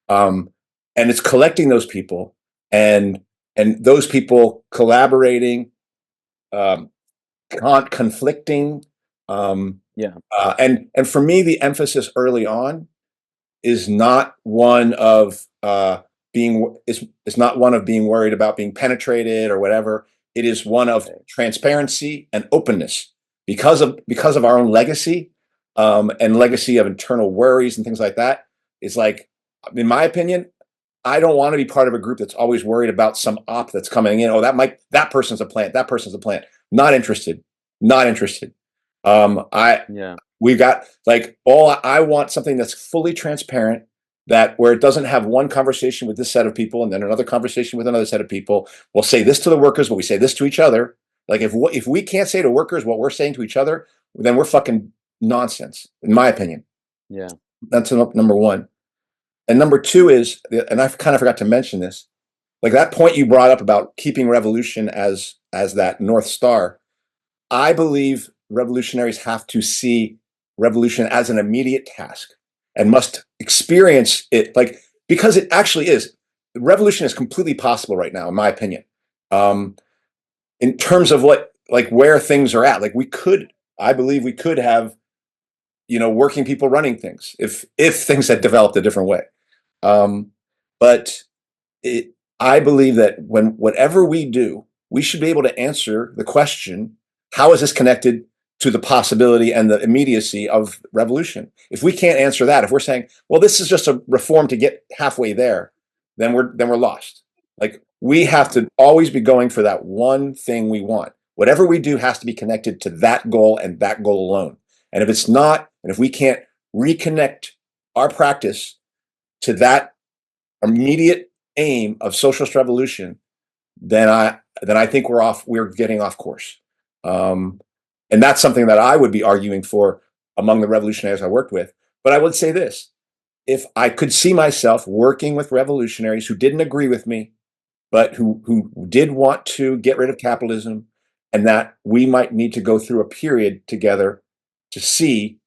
And it's collecting those people, and those people collaborating, conflicting. Yeah. And for me, the emphasis early on is not one of being worried about being penetrated or whatever. It is one of transparency and openness because of our own legacy, and legacy of internal worries and things like that. It's like, in my opinion, I don't want to be part of a group that's always worried about some op that's coming in. Oh, that person's a plant. That person's a plant. Not interested. Not interested. Yeah. We've got I want something that's fully transparent, that where it doesn't have one conversation with this set of people and then another conversation with another set of people. We'll say this to the workers, but we say this to each other. Like if we can't say to workers what we're saying to each other, then we're fucking nonsense, in my opinion. Yeah. That's number one. And number two is, and I kind of forgot to mention this, like that point you brought up about keeping revolution as that North Star. I believe revolutionaries have to see revolution as an immediate task and must experience it, like, because it actually is. revolution is completely possible right now, in my opinion. In terms of where things are at, I believe we could have, working people running things if things had developed a different way. But I believe that whatever we do, we should be able to answer the question, how is this connected to the possibility and the immediacy of revolution? If we can't answer that, if we're saying, well, this is just a reform to get halfway there, then we're lost. Like, we have to always be going for that one thing we want. Whatever we do has to be connected to that goal and that goal alone. And if it's not, and if we can't reconnect our practice to that immediate aim of socialist revolution, then I think we're getting off course. And that's something that I would be arguing for among the revolutionaries I worked with. But I would say this: if I could see myself working with revolutionaries who didn't agree with me, but who did want to get rid of capitalism, and that we might need to go through a period together to see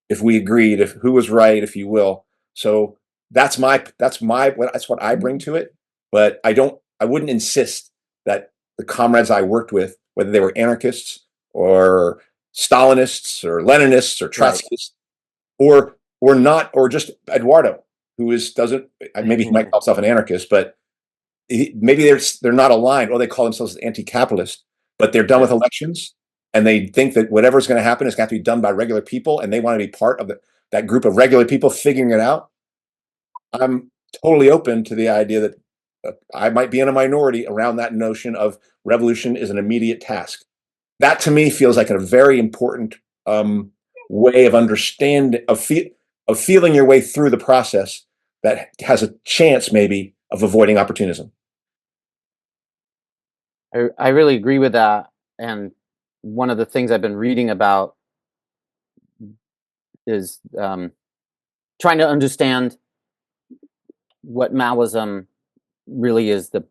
if we agreed, if who was right, if you will. So that's what I bring to it. But I wouldn't insist that the comrades I worked with, whether they were anarchists or Stalinists or Leninists or Trotskyists, or not, or just Eduardo, who doesn't, maybe he might call himself an anarchist, but maybe they're not aligned, or they call themselves anti-capitalist, but they're done with elections, and they think that whatever's going to happen is going to have to be done by regular people, and they want to be part of that group of regular people figuring it out. I'm totally open to the idea that I might be in a minority around that notion of revolution is an immediate task. That to me feels like a very important way of understanding, of feeling your way through the process that has a chance maybe of avoiding opportunism. I really agree with that. And one of the things I've been reading about is trying to understand what Maoism really is, the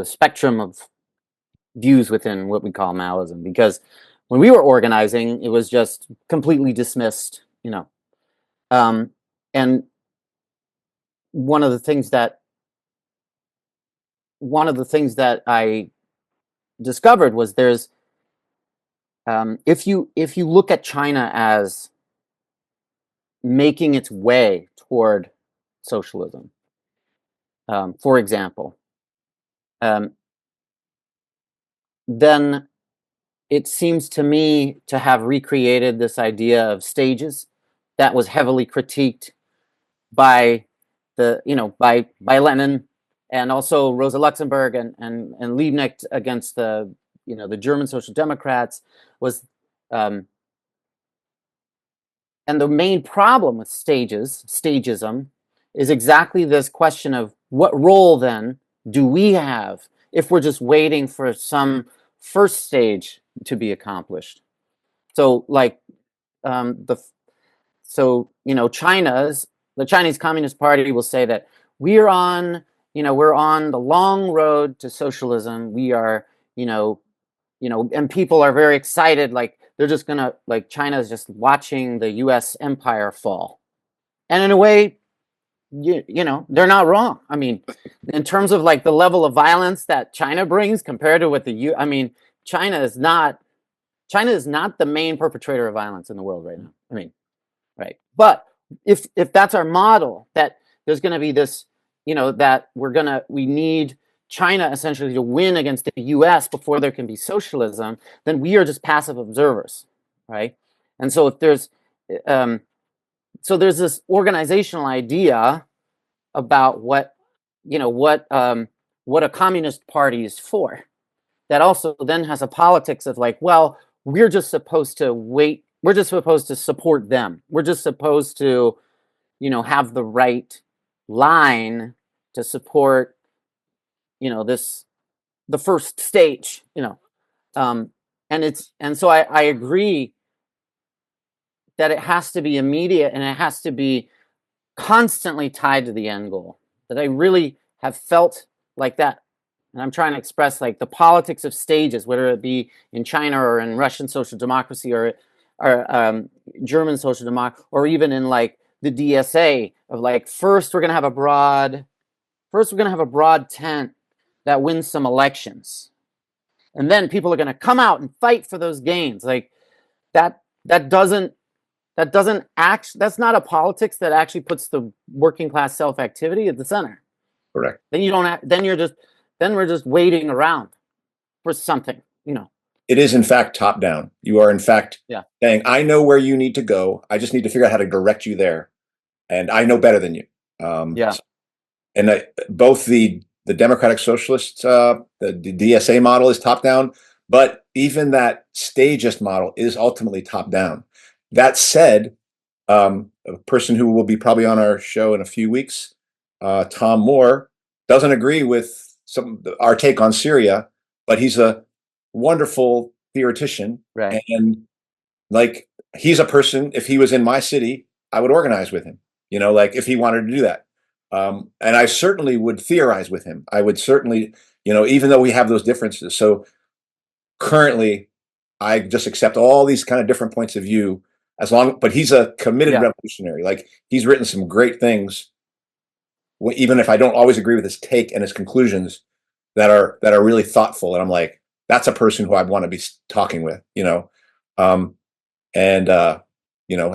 spectrum of views within what we call Maoism. Because when we were organizing, it was just completely dismissed, and one of the things that I discovered was there's if you look at China as making its way toward socialism, for example, then it seems to me to have recreated this idea of stages that was heavily critiqued by by Lenin, and also Rosa Luxemburg and Liebknecht against the German Social Democrats was. And the main problem with stagism, is exactly this question of what role then do we have if we're just waiting for some first stage to be accomplished. So the Chinese Communist Party will say that we're on the long road to socialism. We are, and people are very excited, like they're just gonna, like, China is just watching the US empire fall. And in a way, they're not wrong. I mean, in terms of like the level of violence that China brings compared to what China is not the main perpetrator of violence in the world right now. I mean, right. But if that's our model, that there's going to be this, that we need China essentially to win against the US before there can be socialism, then we are just passive observers, right? And so if there's this organizational idea about what a communist party is for, that also then has a politics of like, well, we're just supposed to wait, we're just supposed to support them, we're just supposed to have the right line to support the first stage, and so I agree that it has to be immediate, and it has to be constantly tied to the end goal. That I really have felt like that, and I'm trying to express like the politics of stages, whether it be in China or in Russian social democracy or German social democracy, or even in like the DSA, of like, first we're going to have a broad first we're going to have a broad tent that wins some elections, and then people are going to come out and fight for those gains. Like that doesn't act. That's not a politics that actually puts the working class self activity at the center. Correct. Then you don't. Then we're just waiting around for something. It is in fact top down. You are in fact saying, I know where you need to go. I just need to figure out how to direct you there, and I know better than you. And both the Democratic Socialist, the DSA model is top down, but even that stagist model is ultimately top down. That said, a person who will be probably on our show in a few weeks, Tom Moore, doesn't agree with our take on Syria, but he's a wonderful theoretician, Right. and like he's a person. If he was in my city, I would organize with him. Like if he wanted to do that, and I certainly would theorize with him. I would certainly, even though we have those differences. So currently, I just accept all these kind of different points of view but he's a committed revolutionary. Like he's written some great things, even if I don't always agree with his take and his conclusions, that are really thoughtful. And I'm like, that's a person who I want to be talking with, I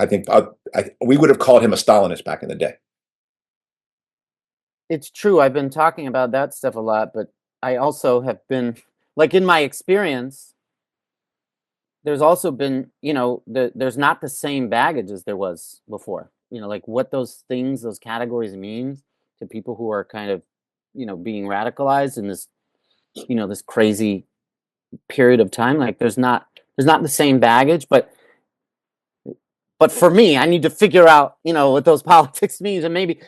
think we would have called him a Stalinist back in the day. It's true. I've been talking about that stuff a lot, but I also have been, like, in my experience, there's also been, there's not the same baggage as there was before. Like what those categories mean to people who are kind of, being radicalized in this, this crazy period of time. Like there's not the same baggage, but for me, I need to figure out, what those politics means, and maybe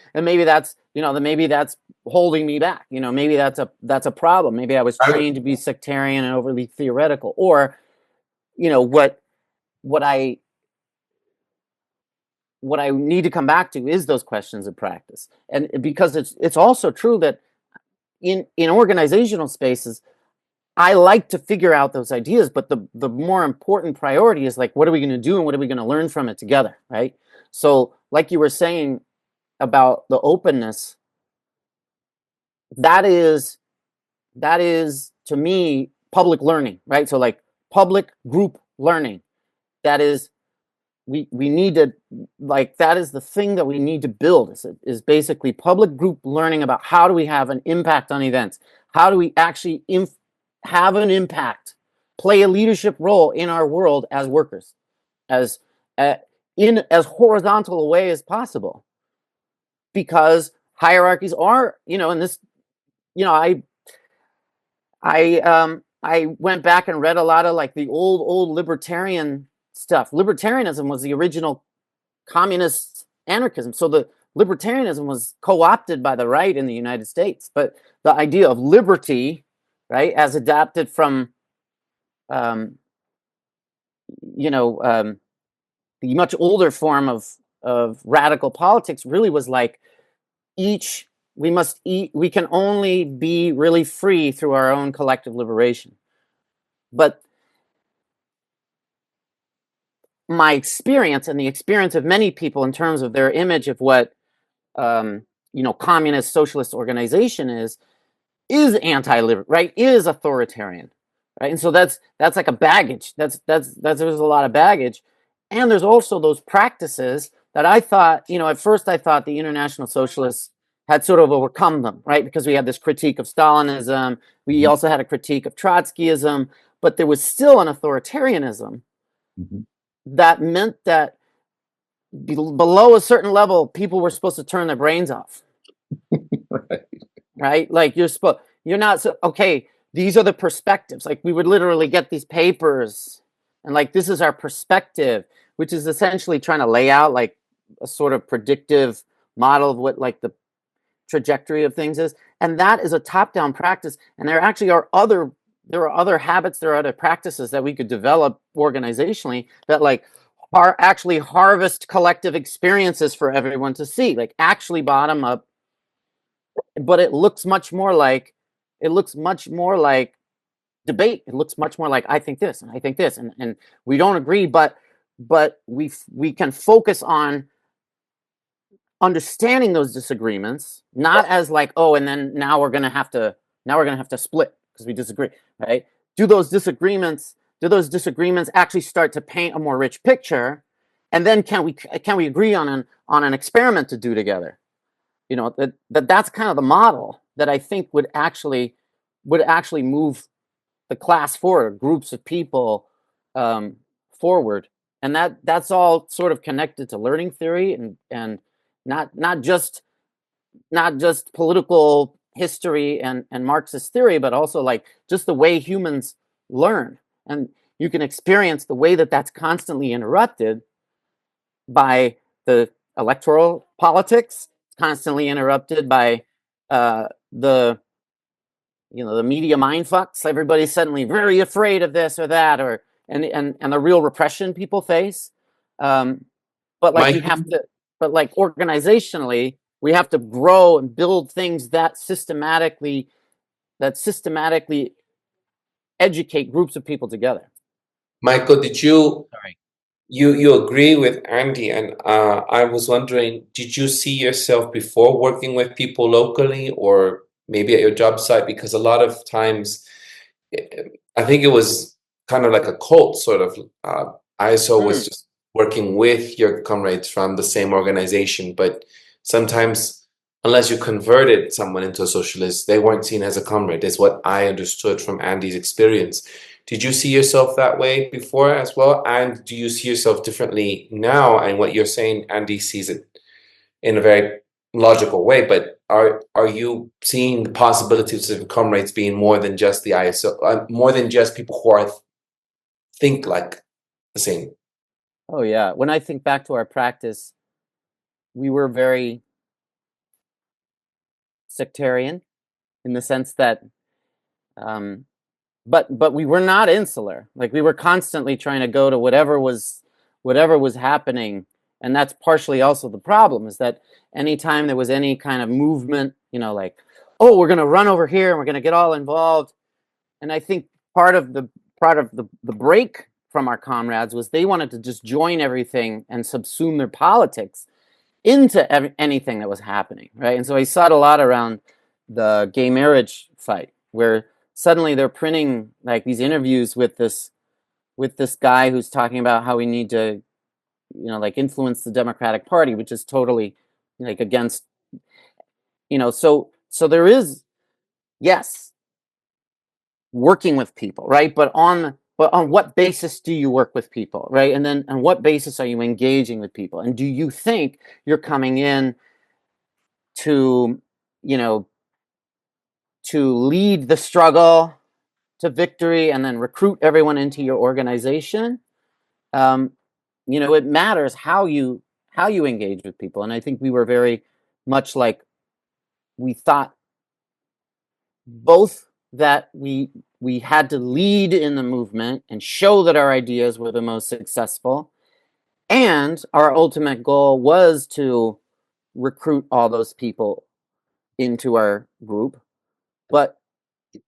that's, maybe that's holding me back. Maybe that's a problem. Maybe I was trained to be sectarian and overly theoretical, or what I need to come back to is those questions of practice. And because it's also true that in organizational spaces, I like to figure out those ideas, but the more important priority is like, what are we going to do and what are we going to learn from it together, right? So like you were saying about the openness, that is to me public learning, right? So like public group learning, that is, we need to, like, that is the thing that we need to build, is basically public group learning about how do we have an impact on events, how do we actually have an impact, play a leadership role in our world as workers, as in as horizontal a way as possible, because hierarchies are, in this, I went back and read a lot of like the old libertarian stuff. Libertarianism was the original communist anarchism. So the libertarianism was co-opted by the right in the United States, but the idea of liberty, right, as adapted from, the much older form of radical politics, really was like, we can only be really free through our own collective liberation. But my experience and the experience of many people in terms of their image of what communist socialist organization is anti-liberal, right? Is authoritarian, right? And so that's like a baggage. That's there's a lot of baggage, and there's also those practices that I thought, at first I thought the International Socialists had sort of overcome them, right? Because we had this critique of Stalinism, we also had a critique of Trotskyism, but there was still an authoritarianism that meant that below a certain level, people were supposed to turn their brains off. Right? Like you're not okay, these are the perspectives. Like we would literally get these papers and like, this is our perspective, which is essentially trying to lay out like a sort of predictive model of what like the trajectory of things is. And that is a top-down practice. And there actually are other habits, there are other practices that we could develop organizationally that like are actually harvest collective experiences for everyone to see, like actually bottom up. But it looks much more like debate. It looks much more like, I think this and I think this, and we don't agree, but we can focus on understanding those disagreements, not as like, oh, and then now we're gonna have to split because we disagree, right? Do those disagreements actually start to paint a more rich picture? And then can we agree on an experiment to do together? You know, that's kind of the model that I think would actually move the class forward, groups of people forward, and that's all sort of connected to learning theory and not just political history and Marxist theory, but also like just the way humans learn. And you can experience the way that that's constantly interrupted by the electoral politics. It's constantly interrupted by the the media mind fucks. Everybody's suddenly very afraid of this or that, or and the real repression people face. But like Mike, we have to, but like organizationally, we have to grow and build things that systematically educate groups of people together. Michael, did you Sorry. you agree with Andy? And I was wondering, did you see yourself before working with people locally or maybe at your job site? Because a lot of times, I think it was kind of like a cult sort of. ISO was just working with your comrades from the same organization, but sometimes, unless you converted someone into a socialist, they weren't seen as a comrade, is what I understood from Andy's experience. Did you see yourself that way before as well? And do you see yourself differently now? And what you're saying, Andy sees it in a very logical way, but are you seeing the possibilities of comrades being more than just the ISO, more than just people who are think like the same? Oh yeah. When I think back to our practice, we were very sectarian in the sense that but we were not insular. Like we were constantly trying to go to whatever was happening, and that's partially also the problem, is that anytime there was any kind of movement, like, oh, we're going to run over here and we're going to get all involved. And I think part of the break from our comrades was they wanted to just join everything and subsume their politics into anything that was happening, right? And so I saw it a lot around the gay marriage fight, where suddenly they're printing like these interviews with this guy who's talking about how we need to, like influence the Democratic Party, which is totally like against, so there is, yes, working with people, right? But on what basis do you work with people, right? And then on what basis are you engaging with people? And do you think you're coming in to, to lead the struggle to victory and then recruit everyone into your organization? It matters how you engage with people. And I think we were very much like, we thought both that we had to lead in the movement and show that our ideas were the most successful, and our ultimate goal was to recruit all those people into our group, but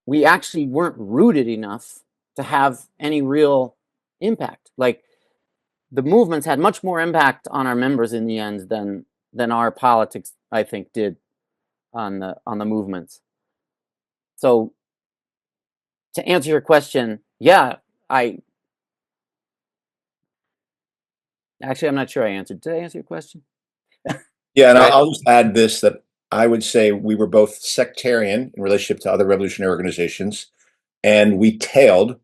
we actually weren't rooted enough to have any real impact. Like the movements had much more impact on our members in the end than our politics, I think, did on the movements. So to answer your question, yeah, I'm not sure I answered. Did I answer your question? Yeah, and Right. I'll just add this, that I would say we were both sectarian in relationship to other revolutionary organizations, and we tailed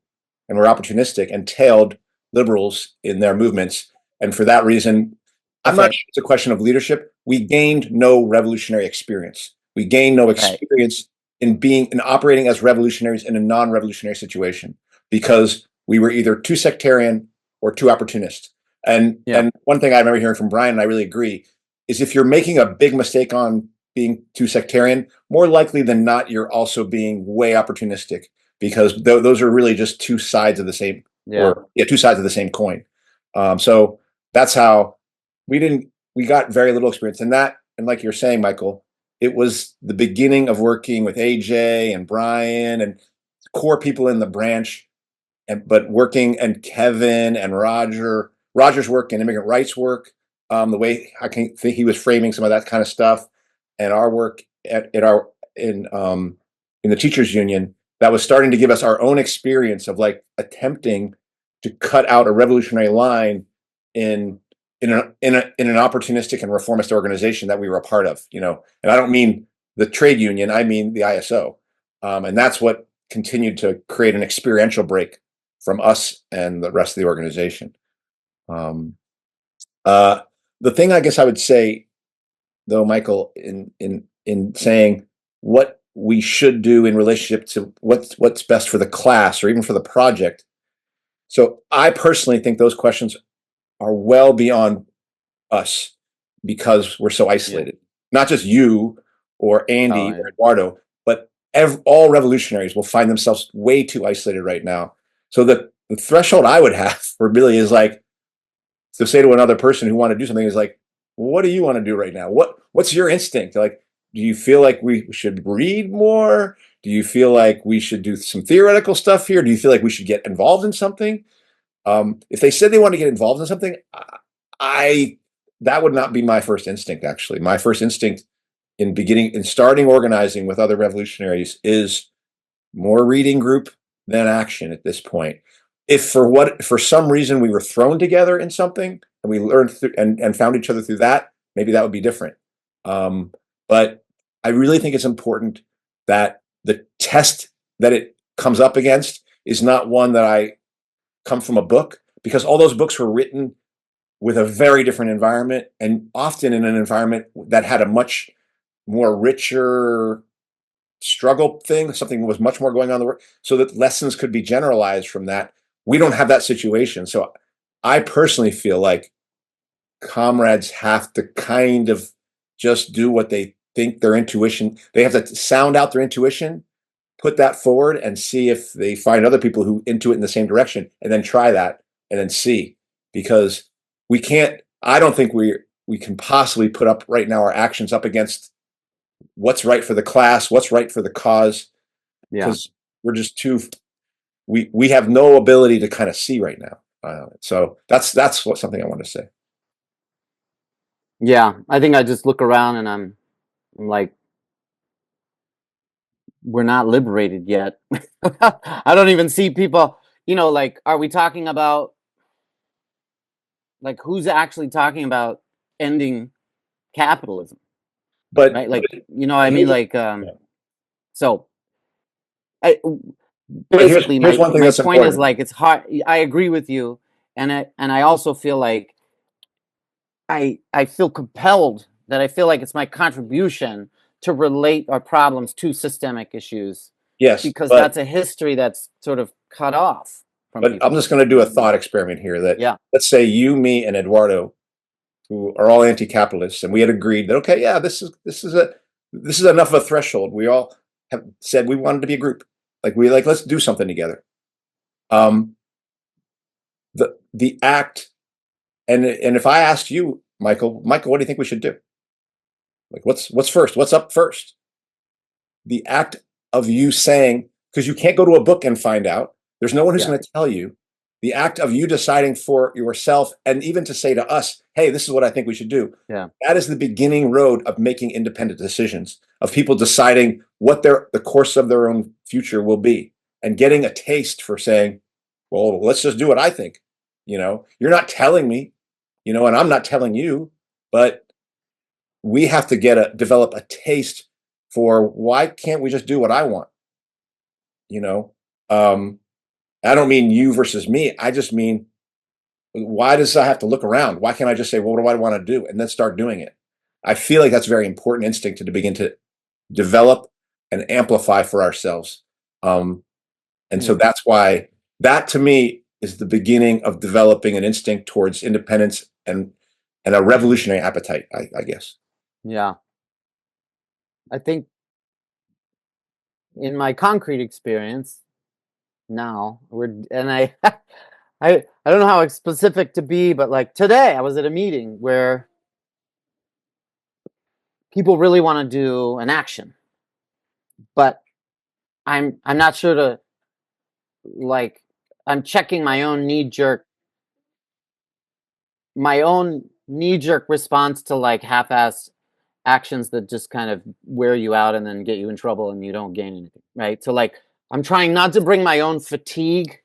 and were opportunistic and tailed liberals in their movements. And for that reason, I'm not Okay. sure it's a question of leadership. We gained no revolutionary experience. We gained no Right. experience in operating as revolutionaries in a non-revolutionary situation because we were either too sectarian or too opportunist. And Yeah. and one thing I remember hearing from Brian, and I really agree, is if you're making a big mistake on being too sectarian, more likely than not, you're also being way opportunistic, because those are really just two sides of the same, Yeah. two sides of the same coin. So that's how we got very little experience in that. And like you're saying, Michael, it was the beginning of working with AJ and Brian and core people in the branch, but working, and Kevin and Roger's work and immigrant rights work. the way I can think he was framing some of that kind of stuff, and our work in the teachers union that was starting to give us our own experience of like attempting to cut out a revolutionary line in an opportunistic and reformist organization that we were a part of, you know. And I don't mean the trade union, I mean the ISO. And that's what continued to create an experiential break from us and the rest of the organization. The thing I guess I would say, though, Michael, in saying what we should do in relationship to what's best for the class or even for the project. So I personally think those questions are well beyond us because we're so isolated. Not just you or Andy or Eduardo, but all revolutionaries will find themselves way too isolated right now. So the threshold I would have for really is like to say to another person who want to do something is like, what do you want to do right now? What's your instinct? Like, do you feel like we should read more? Do you feel like we should do some theoretical stuff here? Do you feel like we should get involved in something? If they said they want to get involved in something, that would not be my first instinct. Actually, my first instinct in starting organizing with other revolutionaries is more reading group than action at this point. If for some reason we were thrown together in something and we learned and found each other through that, maybe that would be different. But I really think it's important that the test that it comes up against is not one that I come from a book, because all those books were written with a very different environment and often in an environment that had a much more richer struggle thing, something was much more going on in the work, so that lessons could be generalized from that. We don't have that situation. So I personally feel like comrades have to kind of just do what they think their intuition, they have to sound out their intuition, put that forward and see if they find other people who intuit in the same direction, and then try that and then see. Because I don't think we can possibly put up right now our actions up against what's right for the class, what's right for the cause, because we're just we have no ability to kind of see right now. So that's something I want to say. Yeah, I think I just look around and I'm like, we're not liberated yet. I don't even see people, like, are we talking about, like, who's actually talking about ending capitalism? But Right? Like, I mean, like, so I basically here's one thing my that's point is important. like, it's hard. I agree with you. And I also feel like I feel compelled that I feel like it's my contribution to relate our problems to systemic issues. Yes, because but that's a history that's sort of cut off from but people. I'm just going to do a thought experiment here. That Yeah. let's say you, me, and Eduardo, who are all anti-capitalists, and we had agreed that okay, yeah, this is enough of a threshold. We all have said we wanted to be a group. Like let's do something together. The act, and if I asked you, Michael, what do you think we should do? Like what's first? What's up first? The act of you saying, because you can't go to a book and find out. There's no one who's going to tell you. The act of you deciding for yourself, and even to say to us, hey, this is what I think we should do. Yeah. That is the beginning road of making independent decisions, of people deciding what the course of their own future will be, and getting a taste for saying, well, let's just do what I think. You're not telling me, and I'm not telling you, but we have to develop a taste for why can't we just do what I want? I don't mean you versus me. I just mean, why does I have to look around? Why can't I just say, well, what do I want to do? And then start doing it. I feel like that's a very important instinct to begin to develop and amplify for ourselves. And so that's why that to me is the beginning of developing an instinct towards independence and a revolutionary appetite, I guess. Yeah. I think in my concrete experience now, I I don't know how specific to be, but like today I was at a meeting where people really want to do an action, but I'm not sure to, like, I'm checking my own knee jerk, my own knee-jerk response to like half-ass actions that just kind of wear you out and then get you in trouble and you don't gain anything, right? So like I'm trying not to bring my own fatigue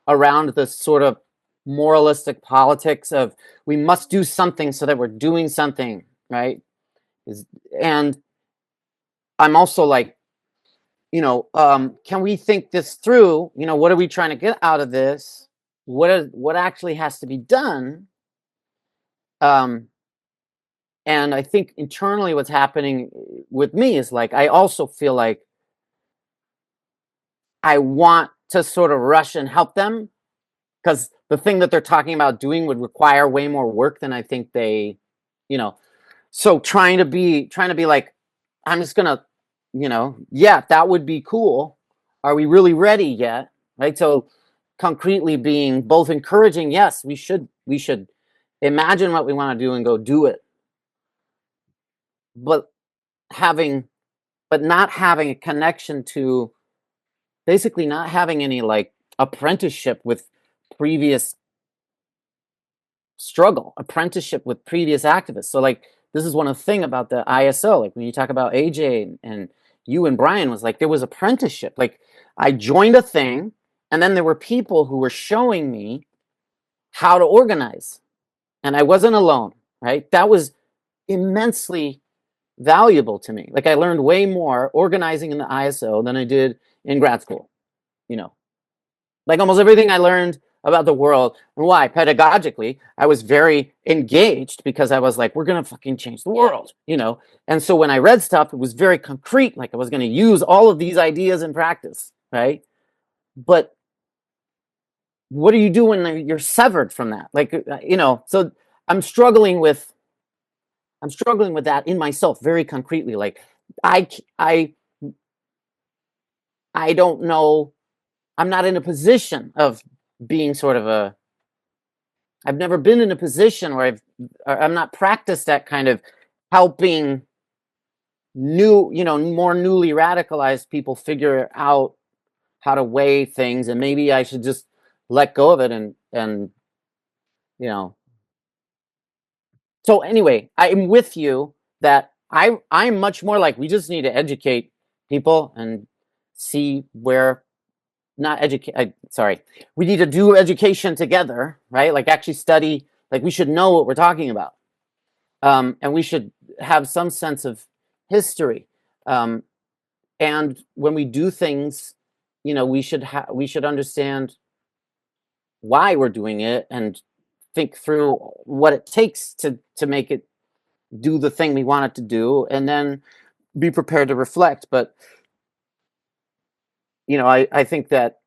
around this sort of moralistic politics of we must do something so that we're doing something, right? And I'm also like, can we think this through? What are we trying to get out of this? What actually has to be done? And I think internally what's happening with me is like, I also feel like I want to sort of rush and help them because the thing that they're talking about doing would require way more work than I think they, you know, so trying to be like, I'm just gonna, yeah, that would be cool. Are we really ready yet? Right. So concretely being both encouraging, yes, we should imagine what we want to do and go do it. But not having a connection to basically not having any like apprenticeship with previous apprenticeship with previous activists. So like this is one of the thing about the ISO, like when you talk about AJ and you and Brian was like there was apprenticeship. Like I joined a thing and then there were people who were showing me how to organize and I wasn't alone, right? That was immensely valuable to me. Like I learned way more organizing in the ISO than I did in grad school, like almost everything I learned about the world. And why? Pedagogically, I was very engaged because I was like, we're going to fucking change the world, And so when I read stuff, it was very concrete. Like I was going to use all of these ideas in practice, right? But what do you do when you're severed from that? Like, so I'm struggling with that in myself very concretely. Like I don't know. I'm not in a position of being sort of I've never been in a position where I'm not practiced at kind of helping more newly radicalized people figure out how to weigh things, and maybe I should just let go of it and. So anyway, I'm with you that I'm much more like we just need to educate people and see where not educate. Sorry, we need to do education together, right? Like actually study. Like we should know what we're talking about, and we should have some sense of history. And when we do things, we should understand why we're doing it and think through what it takes to make it do the thing we want it to do, and then be prepared to reflect. But I think that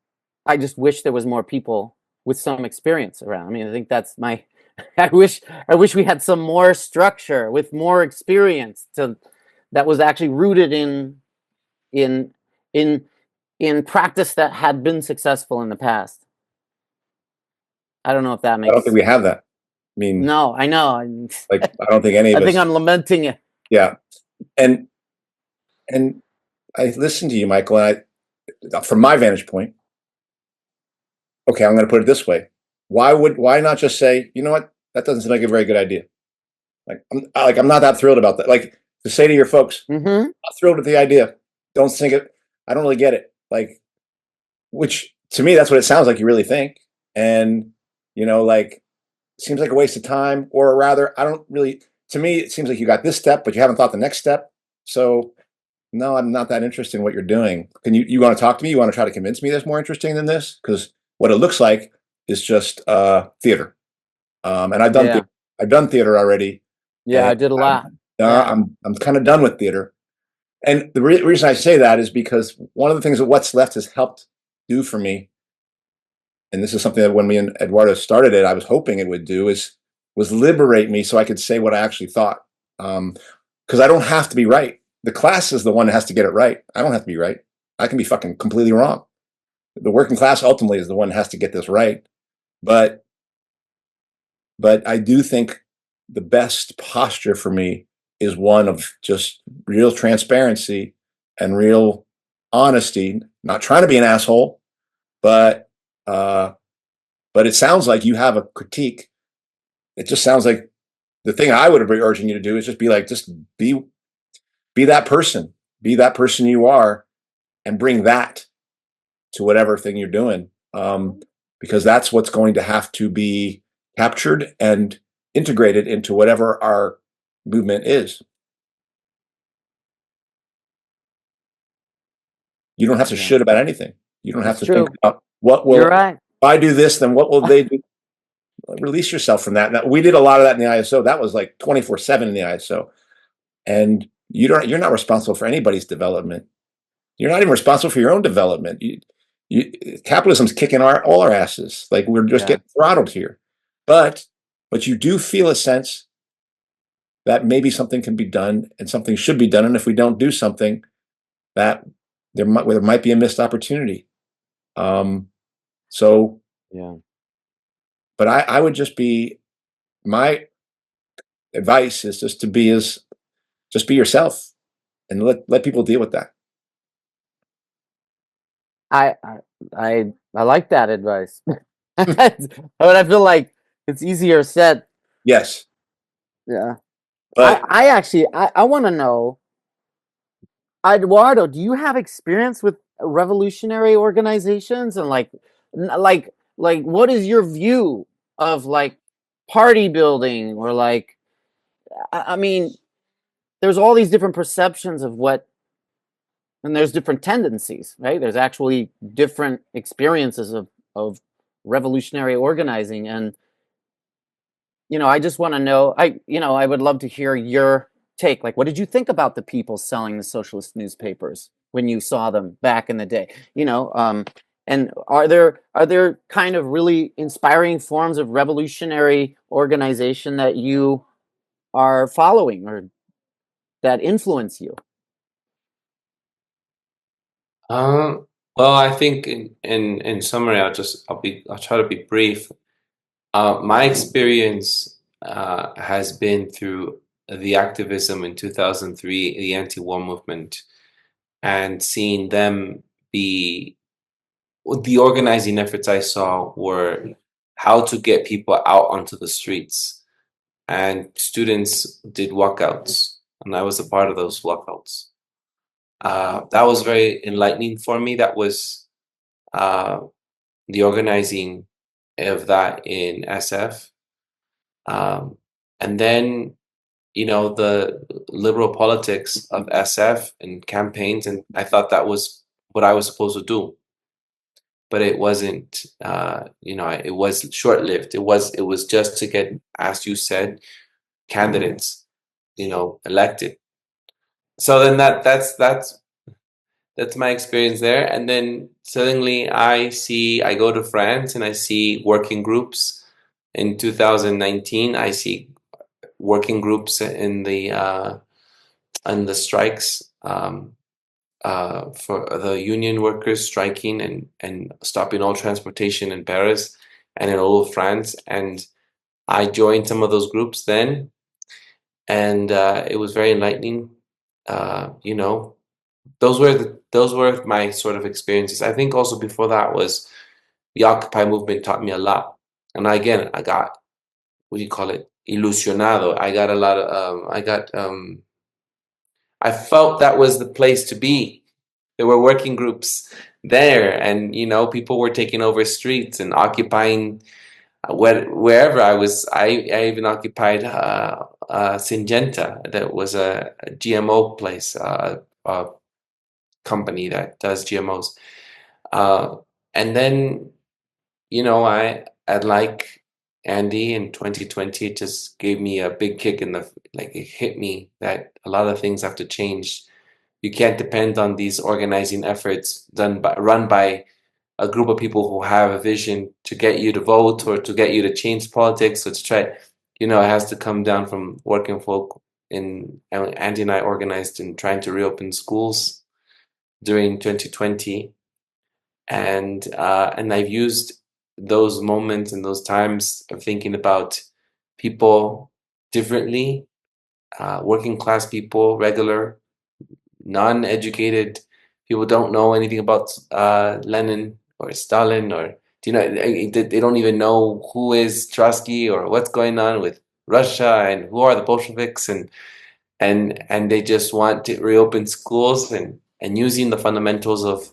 I just wish there was more people with some experience around. I mean, I think that's my. I wish we had some more structure with more experience that was actually rooted in practice that had been successful in the past. I don't know if that makes. I don't think we have that. I mean, no, I know. Like I don't think any of us. I think I'm lamenting it. Yeah, and I listened to you, Michael, and from my vantage point. Okay, I'm going to put it this way: why not just say, you know what, that doesn't seem like a very good idea. I'm not that thrilled about that. Like to say to your folks, Mm-hmm. I'm not thrilled with the idea. Don't think it. I don't really get it. Like, which to me, that's what it sounds like you really think. And like, seems like a waste of time, or rather, I don't really. To me, it seems like you got this step, but you haven't thought the next step. So, no, I'm not that interested in what you're doing. Can you want to talk to me? You want to try to convince me that's more interesting than this? Because what it looks like is just theater. And I've done I've done theater already. Yeah, I did a lot. I'm kind of done with theater. And the reason I say that is because one of the things that What's Left has helped do for me, and this is something that when me and Eduardo started it, I was hoping it would do, was liberate me so I could say what I actually thought. Because I don't have to be right. The class is the one that has to get it right. I don't have to be right. I can be fucking completely wrong. The working class ultimately is the one that has to get this right. But I do think the best posture for me is one of just real transparency and real honesty, not trying to be an asshole, but it sounds like you have a critique. It just sounds like the thing I would be urging you to do is just be that person, you are, and bring that to whatever thing you're doing, because that's what's going to have to be captured and integrated into whatever our movement is. You don't have to Yeah. shit about anything. You don't have That's to think true. about what will, You're right. if I do this, then what will they do? Release yourself from that. Now, we did a lot of that in the ISO. That was like 24/7 in the ISO. And you're not responsible for anybody's development. You're not even responsible for your own development. Capitalism's kicking all our asses. Like, we're just Yeah. getting throttled here. But you do feel a sense that maybe something can be done and something should be done. And if we don't do something, that there might be a missed opportunity. So, Yeah. but I would just be, my advice is just be yourself and let people deal with that. I I like that advice. But I feel like it's easier said. Yes, Yeah. but I actually I want to know, Eduardo, do you have experience with revolutionary organizations and like what is your view of like party building or like I mean there's all these different perceptions of what and there's different tendencies, right? There's actually different experiences of revolutionary organizing and I just want to know I would love to hear your take. Like what did you think about the people selling the socialist newspapers when you saw them back in the day? And are there kind of really inspiring forms of revolutionary organization that you are following or that influence you? Well, I think in summary, I'll try to be brief. My experience has been through the activism in 2003, the anti-war movement, and seeing them be the organizing efforts I saw were how to get people out onto the streets. And students did walkouts, and I was a part of those walkouts. That was very enlightening for me. That was uh, the organizing of that in SF. And then, the liberal politics of SF and campaigns, and I thought that was what I was supposed to do. But it wasn't, it was short-lived. It was just to get, as you said, candidates, elected. So then that's my experience there. And then suddenly I go to France and I see working groups. In 2019, I see working groups in the strikes, for the union workers striking and stopping all transportation in Paris and in all of France. And I joined some of those groups then, and it was very enlightening. You know, those were my sort of experiences. I think also before that was the Occupy movement taught me a lot. And again, I got, what do you call it? Ilusionado. I got a lot of I felt that was the place to be. There were working groups there, and people were taking over streets and occupying wherever I was. I even occupied Syngenta. That was a GMO place, a company that does GMOs. Uh, and then, like Andy in 2020, it just gave me a big kick like it hit me that a lot of things have to change. You can't depend on these organizing efforts run by a group of people who have a vision to get you to vote or to get you to change politics or to try, it has to come down from working folk. Andy and I organized in trying to reopen schools during 2020, and I've used those moments and those times of thinking about people differently, working class people, regular, non-educated people don't know anything about Lenin or Stalin, or they don't even know who is Trotsky or what's going on with Russia and who are the Bolsheviks, and they just want to reopen schools and using the fundamentals of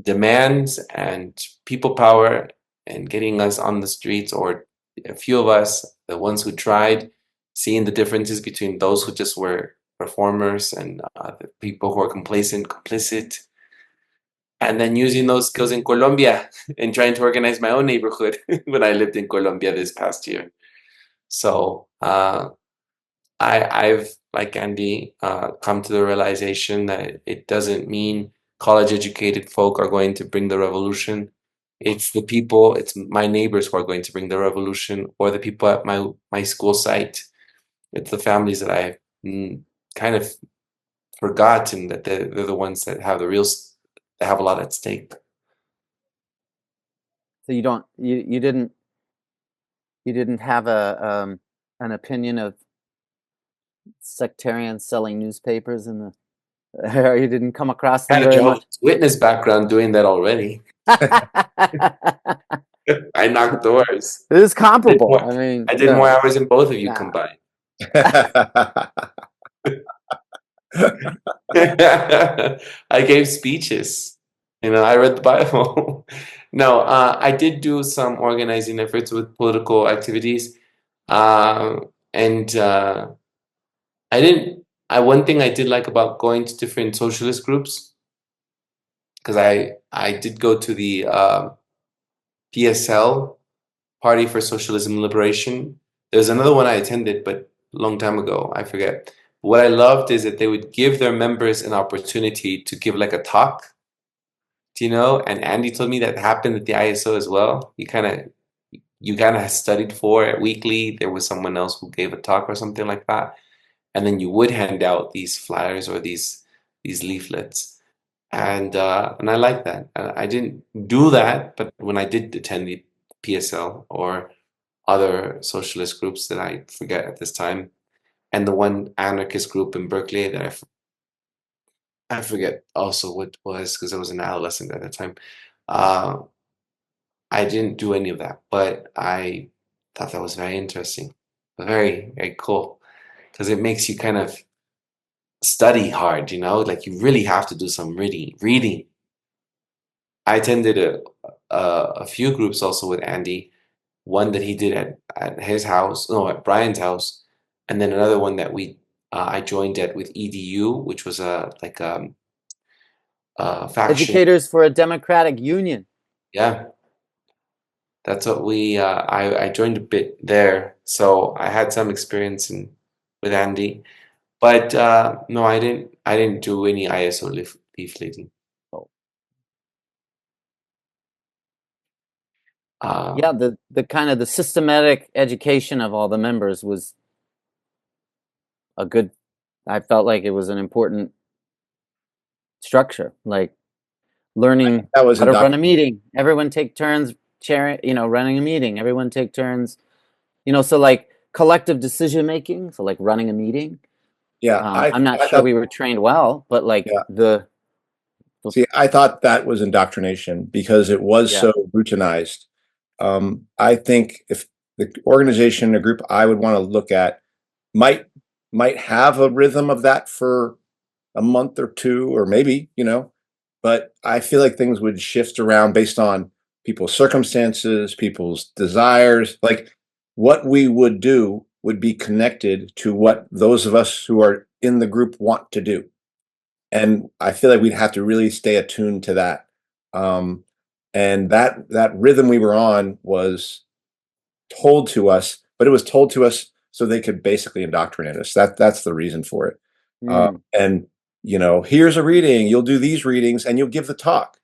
demands and people power and getting us on the streets, or a few of us, the ones who tried, seeing the differences between those who just were performers and the people who are complacent, complicit, and then using those skills in Colombia and trying to organize my own neighborhood when I lived in Colombia this past year. So I've, like Andy, come to the realization that it doesn't mean college-educated folk are going to bring the revolution. It's the people, it's my neighbors who are going to bring the revolution, or the people at my school site. It's the families that I kind of forgotten that they're the ones that have that have a lot at stake. So you didn't have an opinion of sectarians selling newspapers in the, or you didn't come across I them had a very Jehovah's much? Witness background doing that already. I knocked doors. It is comparable. I mean, I did more hours than both of you yeah. combined. I gave speeches. I read the Bible. No, I did do some organizing efforts with political activities. And I didn't, one thing I did like about going to different socialist groups, because I did go to the PSL, Party for Socialism and Liberation. There's another one I attended, but a long time ago, I forget. What I loved is that they would give their members an opportunity to give like a talk, and Andy told me that happened at the ISO as well. You kind of studied for it weekly. There was someone else who gave a talk or something like that, and then you would hand out these flyers or these leaflets, and I like that. I didn't do that, but when I did attend the PSL or other socialist groups that I forget at this time, and the one anarchist group in Berkeley that I forget also what it was, because I was an adolescent at the time. Uh, I didn't do any of that, but I thought that was very interesting, very, very cool, because it makes you kind of study hard, like you really have to do some reading. I attended a few groups also with Andy, one that he did at his house, no, at Brian's house, and then another one that I joined at with EDU, which was a faction. Educators for a Democratic Union. Yeah, that's what I joined a bit there, so I had some experience with Andy, but no, I didn't do any ISO leafleting. Oh. Uh, Yeah, the kind of the systematic education of all the members was I felt like it was an important structure, like learning That was how to run a indoctrination. meeting. Everyone take turns chairing, running a meeting. Everyone take turns, so like collective decision making. So like running a meeting. Yeah, I'm not I sure thought. we were trained well, but like Yeah. See, I thought that was indoctrination because it was so routinized. I think if the organization, a group I would want to look at might have a rhythm of that for a month or two, or maybe, but I feel like things would shift around based on people's circumstances, people's desires. Like what we would do would be connected to what those of us who are in the group want to do. And I feel like we'd have to really stay attuned to that. And that rhythm we were on was told to us, but it was told to us so they could basically indoctrinate us. That's the reason for it. And here's a reading. You'll do these readings, and you'll give the talk.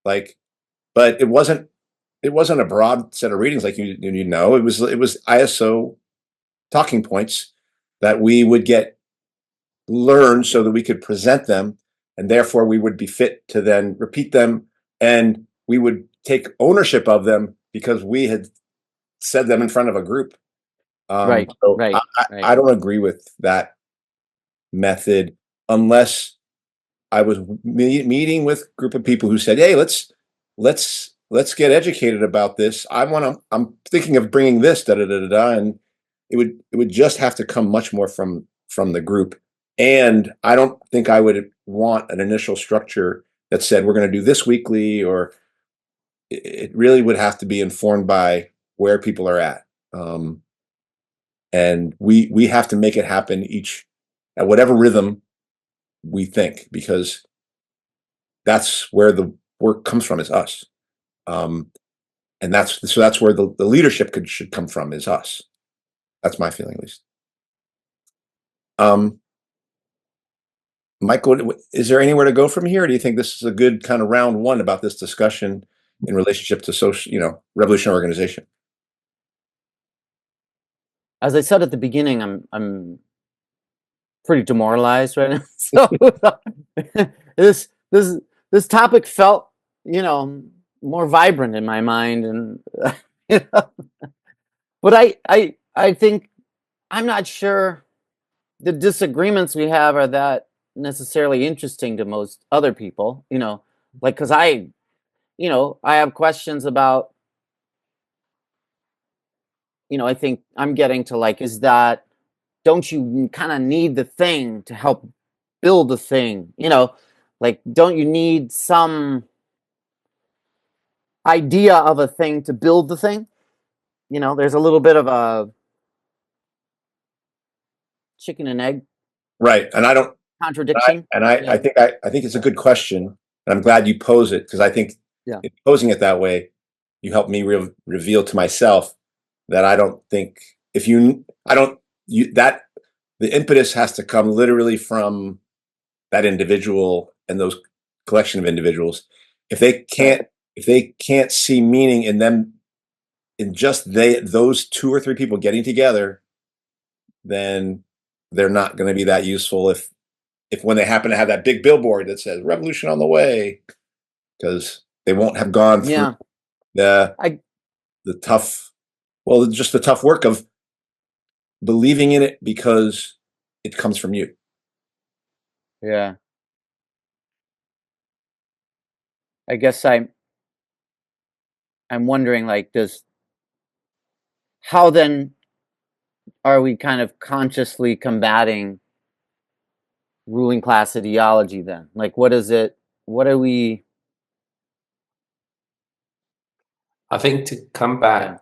But it wasn't a broad set of readings like It was ISO talking points that we would learn so that we could present them, and therefore we would be fit to then repeat them, and we would take ownership of them because we had said them in front of a group. Right. I don't agree with that method unless I was meeting with a group of people who said, "Hey, let's get educated about this. I'm thinking of bringing this, da da da da da," would just have to come much more from the group. And I don't think I would want an initial structure that said we're going to do this weekly, or it really would have to be informed by where people are at. And we have to make it happen each at whatever rhythm we think, because that's where the work comes from, is us. And that's where the leadership should come from, is us. That's my feeling, at least. Michael, is there anywhere to go from here? Or do you think this is a good kind of round one about this discussion in relationship to social, revolutionary organization? As I said at the beginning, I'm pretty demoralized right now. So this topic felt, more vibrant in my mind, and but I think, I'm not sure the disagreements we have are that necessarily interesting to most other people, like, because I have questions about, I think I'm getting to, like, don't you kind of need the thing to help build the thing? Like, don't you need some idea of a thing to build the thing? There's a little bit of a chicken and egg Right. And I don't, contradiction. I think it's a good question, and I'm glad you pose it, because I think in posing it that way, you help me reveal to myself that I don't think that the impetus has to come literally from that individual and those collection of individuals. If they can't see meaning in them, in just those 2 or 3 people getting together, then they're not going to be that useful if when they happen to have that big billboard that says revolution on the way, because they won't have gone through the tough, just the tough work of believing in it because it comes from you. Yeah. I guess I'm wondering, like, how then are we kind of consciously combating ruling class ideology then? Like, what are we? I think to combat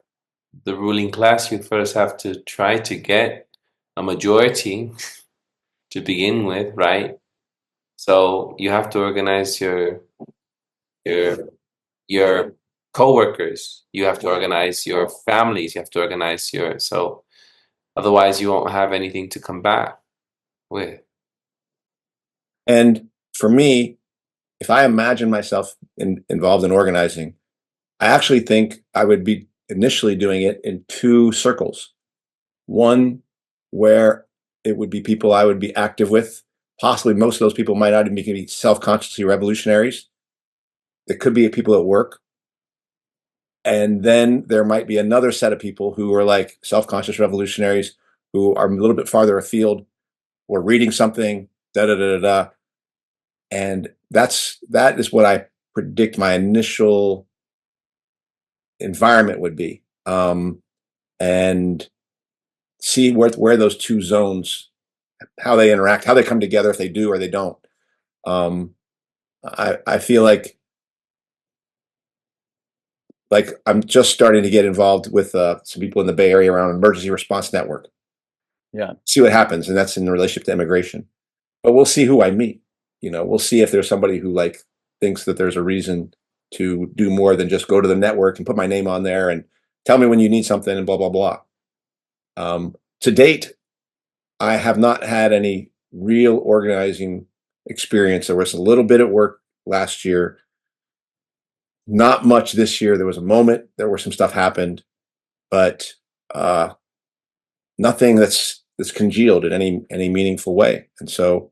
the ruling class, you first have to try to get a majority to begin with, right? So you have to organize your co-workers, you have to organize your families, you have to organize so otherwise you won't have anything to combat with. And for me, if I imagine myself involved in organizing, I actually think I would be initially doing it in 2 circles. One where it would be people I would be active with. Possibly most of those people might not even be self-consciously revolutionaries. It could be people at work. And then there might be another set of people who are like self-conscious revolutionaries, who are a little bit farther afield, or reading something, And that is what I predict my initial environment would be. And see where those 2 zones, how they interact, how they come together, if they do or they don't. I feel like I'm just starting to get involved with some people in the Bay Area around emergency response network. Yeah. See what happens, and that's in relationship to immigration. But we'll see who I meet. We'll see if there's somebody who thinks that there's a reason to do more than just go to the network and put my name on there and tell me when you need something and blah blah blah. To date, I have not had any real organizing experience. There was a little bit at work last year. Not much this year. There was a moment. There were some stuff happened, but nothing that's congealed in any meaningful way. And so,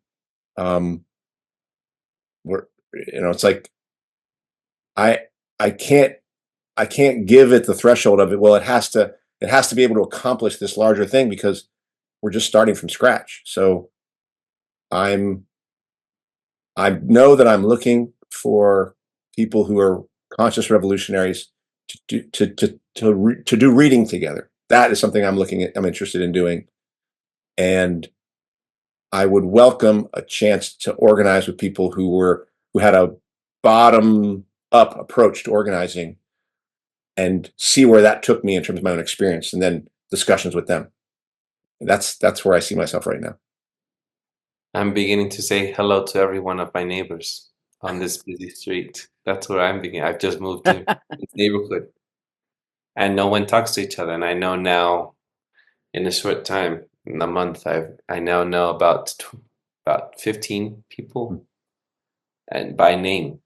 it's like I can't give it the threshold of it. Well, it has to be able to accomplish this larger thing, because we're just starting from scratch. So I know that I'm looking for people who are conscious revolutionaries to do reading together, that is something I'm interested in doing. And I would welcome a chance to organize with people who had a bottom up approach to organizing and see where that took me in terms of my own experience, and then discussions with them. And that's where I see myself right now. I'm beginning to say hello to every one of my neighbors on this busy street. That's where I'm beginning. I've just moved to this neighborhood, and no one talks to each other. And I know now, in a short time, in a month, I now know about 15 people, and by name.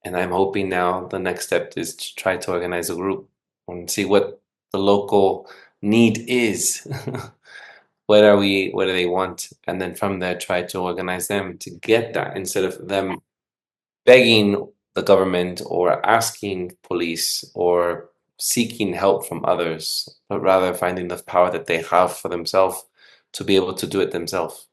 And I'm hoping now the next step is to try to organize a group and see what the local need is. What do they want? And then from there, try to organize them to get that instead of them begging the government or asking police or seeking help from others, but rather finding the power that they have for themselves to be able to do it themselves.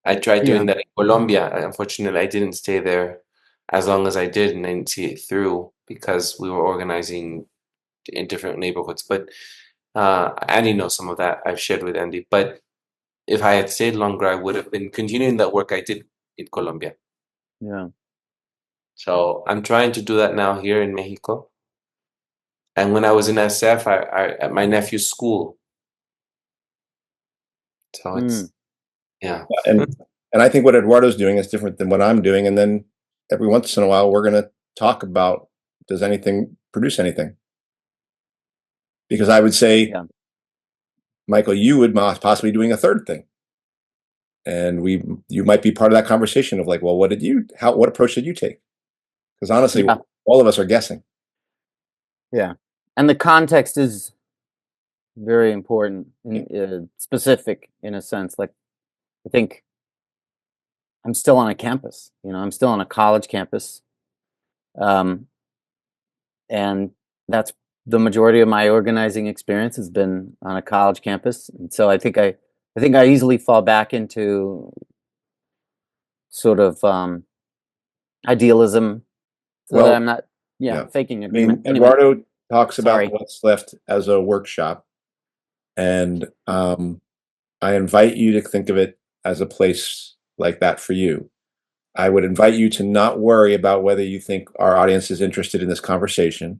I tried Yeah. doing that in Colombia. Unfortunately, I didn't stay there as long as I did, and I didn't see it through because we were organizing in different neighborhoods. But Andy knows some of that. I've shared with Andy. But if I had stayed longer, I would have been continuing that work I did in Colombia. Yeah. So I'm trying to do that now here in Mexico. And when I was in SF, I at my nephew's school. So it's yeah. And I think what Eduardo's doing is different than what I'm doing. And then every once in a while, we're going to talk about, does anything produce anything? Because I would say, Yeah. Michael, you would possibly doing a third thing. And you might be part of that conversation of like, well, what approach did you take? Because honestly, Yeah. all of us are guessing. Yeah. And the context is very important and specific in a sense. Like, I think I'm still on a campus, I'm still on a college campus. And that's the majority of my organizing experience has been on a college campus. And so I think I easily fall back into sort of idealism so that Well, I'm not yeah. faking I mean, agreement. Anyway, Eduardo talks about sorry. What's Left as a workshop. And I invite you to think of it as a place like that for you. I would invite you to not worry about whether you think our audience is interested in this conversation.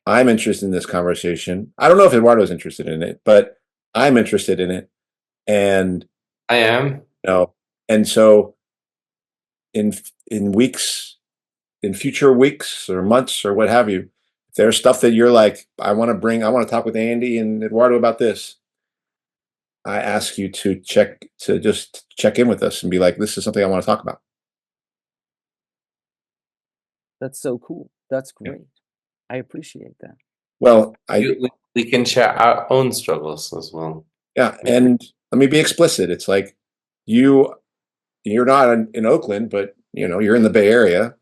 I'm interested in this conversation. I don't know if Eduardo's interested in it, but I'm interested in it. And I am. and so in future weeks or months or what have you, if there's stuff that you're like, I want to talk with Andy and Eduardo about this, I ask you to just check in with us and be like, this is something I want to talk about. That's so cool. That's great. I appreciate that. Well, We can share our own struggles as well. yeah. Maybe. And let me be explicit. It's like you're not in Oakland, but you're in the Bay Area.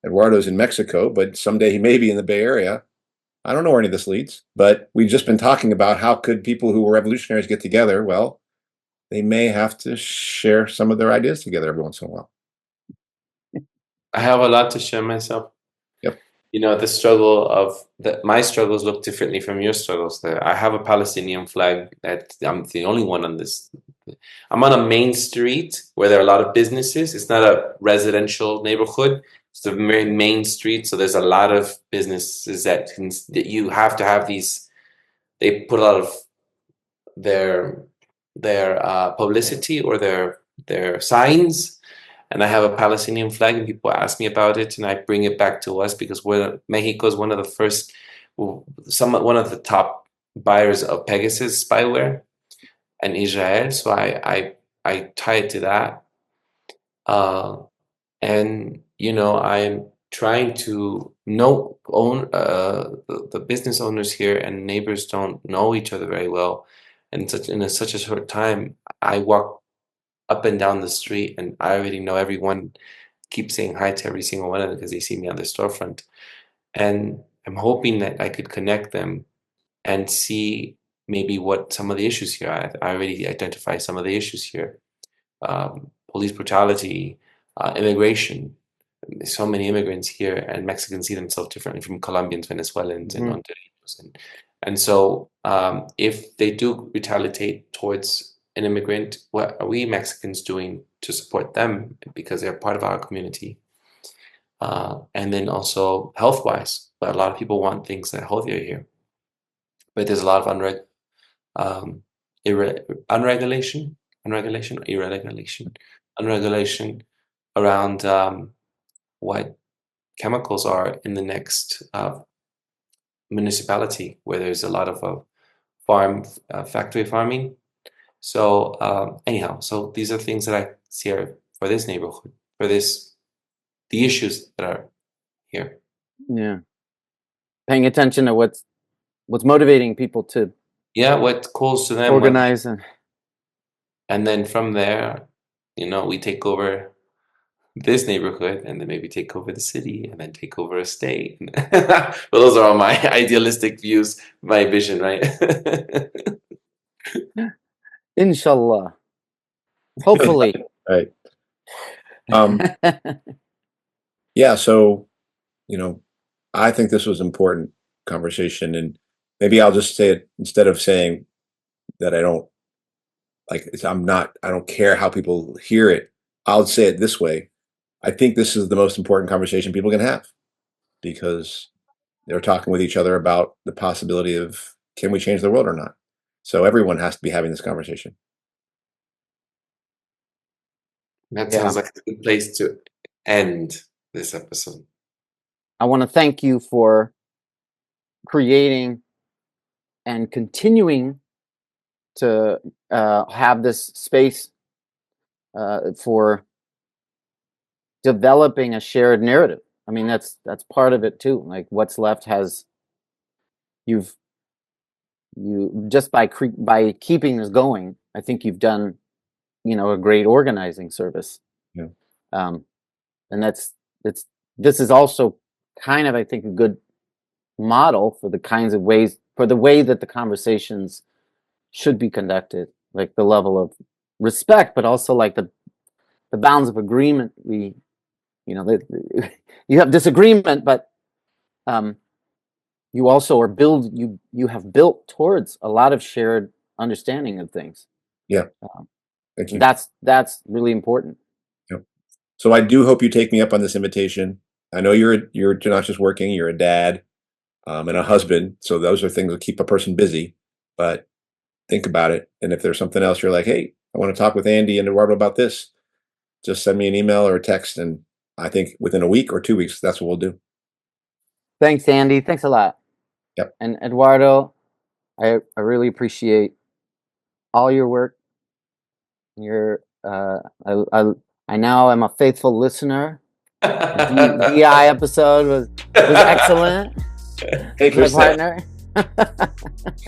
Eduardo's in Mexico, but someday he may be in the Bay Area. I don't know where any of this leads, but we've just been talking about how could people who were revolutionaries get together. Well, they may have to share some of their ideas together every once in a while. I have a lot to share myself. Yep. The struggle of my struggles look differently from your struggles. There, I have a Palestinian flag that I'm the only one on this. I'm on a main street where there are a lot of businesses. It's not a residential neighborhood. It's a very main street, so there's a lot of businesses that you have to have these. They put a lot of their publicity or their signs, and I have a Palestinian flag, and people ask me about it, and I bring it back to us because Mexico is one of the first, one of the top buyers of Pegasus spyware, and Israel. So I tie it to that, and I'm trying to own the business owners here and neighbors don't know each other very well, and such a short time, I walk up and down the street, and I already know everyone. Keep saying hi to every single one of them because they see me on the storefront, and I'm hoping that I could connect them and see maybe what some of the issues here are. I already identify some of the issues here: police brutality, immigration. There's so many immigrants here, and Mexicans see themselves differently from Colombians, Venezuelans, and Hondureños, And so if they do retaliate towards an immigrant, what are we Mexicans doing to support them because they're part of our community? And then also health-wise, but a lot of people want things that are healthier here. But there's a lot of unregulation around what chemicals are in the next municipality where there's a lot of factory farming. So anyhow, so these are things that I see are for this neighborhood, the issues that are here. Yeah. Paying attention to what's motivating people to what calls to them, organize, and then from there, we take over this neighborhood and then maybe take over the city and then take over a state. Well, those are all my idealistic views, my vision, right? inshallah. Hopefully. Right. Yeah. So, I think this was important conversation, and maybe I'll just say it instead of saying that I don't care how people hear it. I'll say it this way. I think this is the most important conversation people can have because they're talking with each other about the possibility of, can we change the world or not? So everyone has to be having this conversation. That sounds like a good place to end this episode. I want to thank you for creating and continuing to have this space for developing a shared narrative. I mean, that's part of it too. Like What's Left has, you just by keeping this going, I think you've done, a great organizing service. Yeah. And this is also kind of, I think, a good model for the kinds of ways, for the way that the conversations should be conducted, like the level of respect, but also like the bounds of agreement. You have disagreement, but you also are you have built towards a lot of shared understanding of things. Yeah. Thank you. That's really important. Yeah. So I do hope you take me up on this invitation. I know you're not just working, you're a dad and a husband. So those are things that keep a person busy, but think about it. And if there's something else you're like, hey, I want to talk with Andy and Eduardo about this, just send me an email or a text. And I think within a week or 2 weeks, that's what we'll do. Thanks, Andy. Thanks a lot. Yep. And Eduardo, I really appreciate all your work. I now am a faithful listener. The DI episode was excellent. My partner. All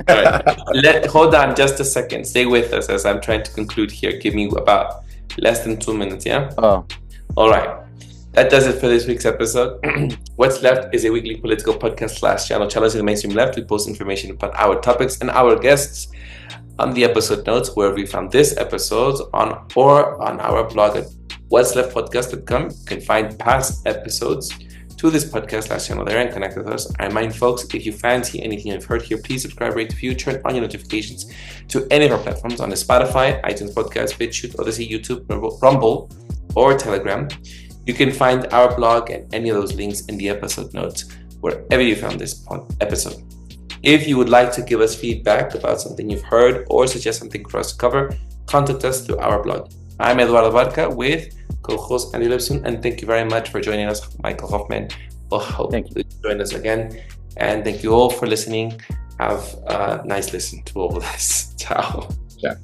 right. Hold on just a second. Stay with us as I'm trying to conclude here. Give me about less than 2 minutes, yeah? Oh. All right. That does it for this week's episode. What's Left is a weekly political podcast / channel challenging the mainstream left. We post information about our topics and our guests on the episode notes where we found this episode on our blog at Whatsleftpodcast.com. You can find past episodes to this podcast / channel there and connect with us. I remind folks, if you fancy anything you've heard here, please subscribe, rate, review, turn on your notifications to any of our platforms on the Spotify, iTunes Podcast, BitChute, Odyssey, YouTube, Rumble, or Telegram. You can find our blog and any of those links in the episode notes wherever you found this episode. If you would like to give us feedback about something you've heard or suggest something for us to cover, contact us through our blog. I'm Eduardo Barca with co-host Andy Lipson, and thank you very much for joining us, Michael Hoffman. We'll hope you join us again, and thank you all for listening. Have a nice listen to all of this. Ciao. Yeah.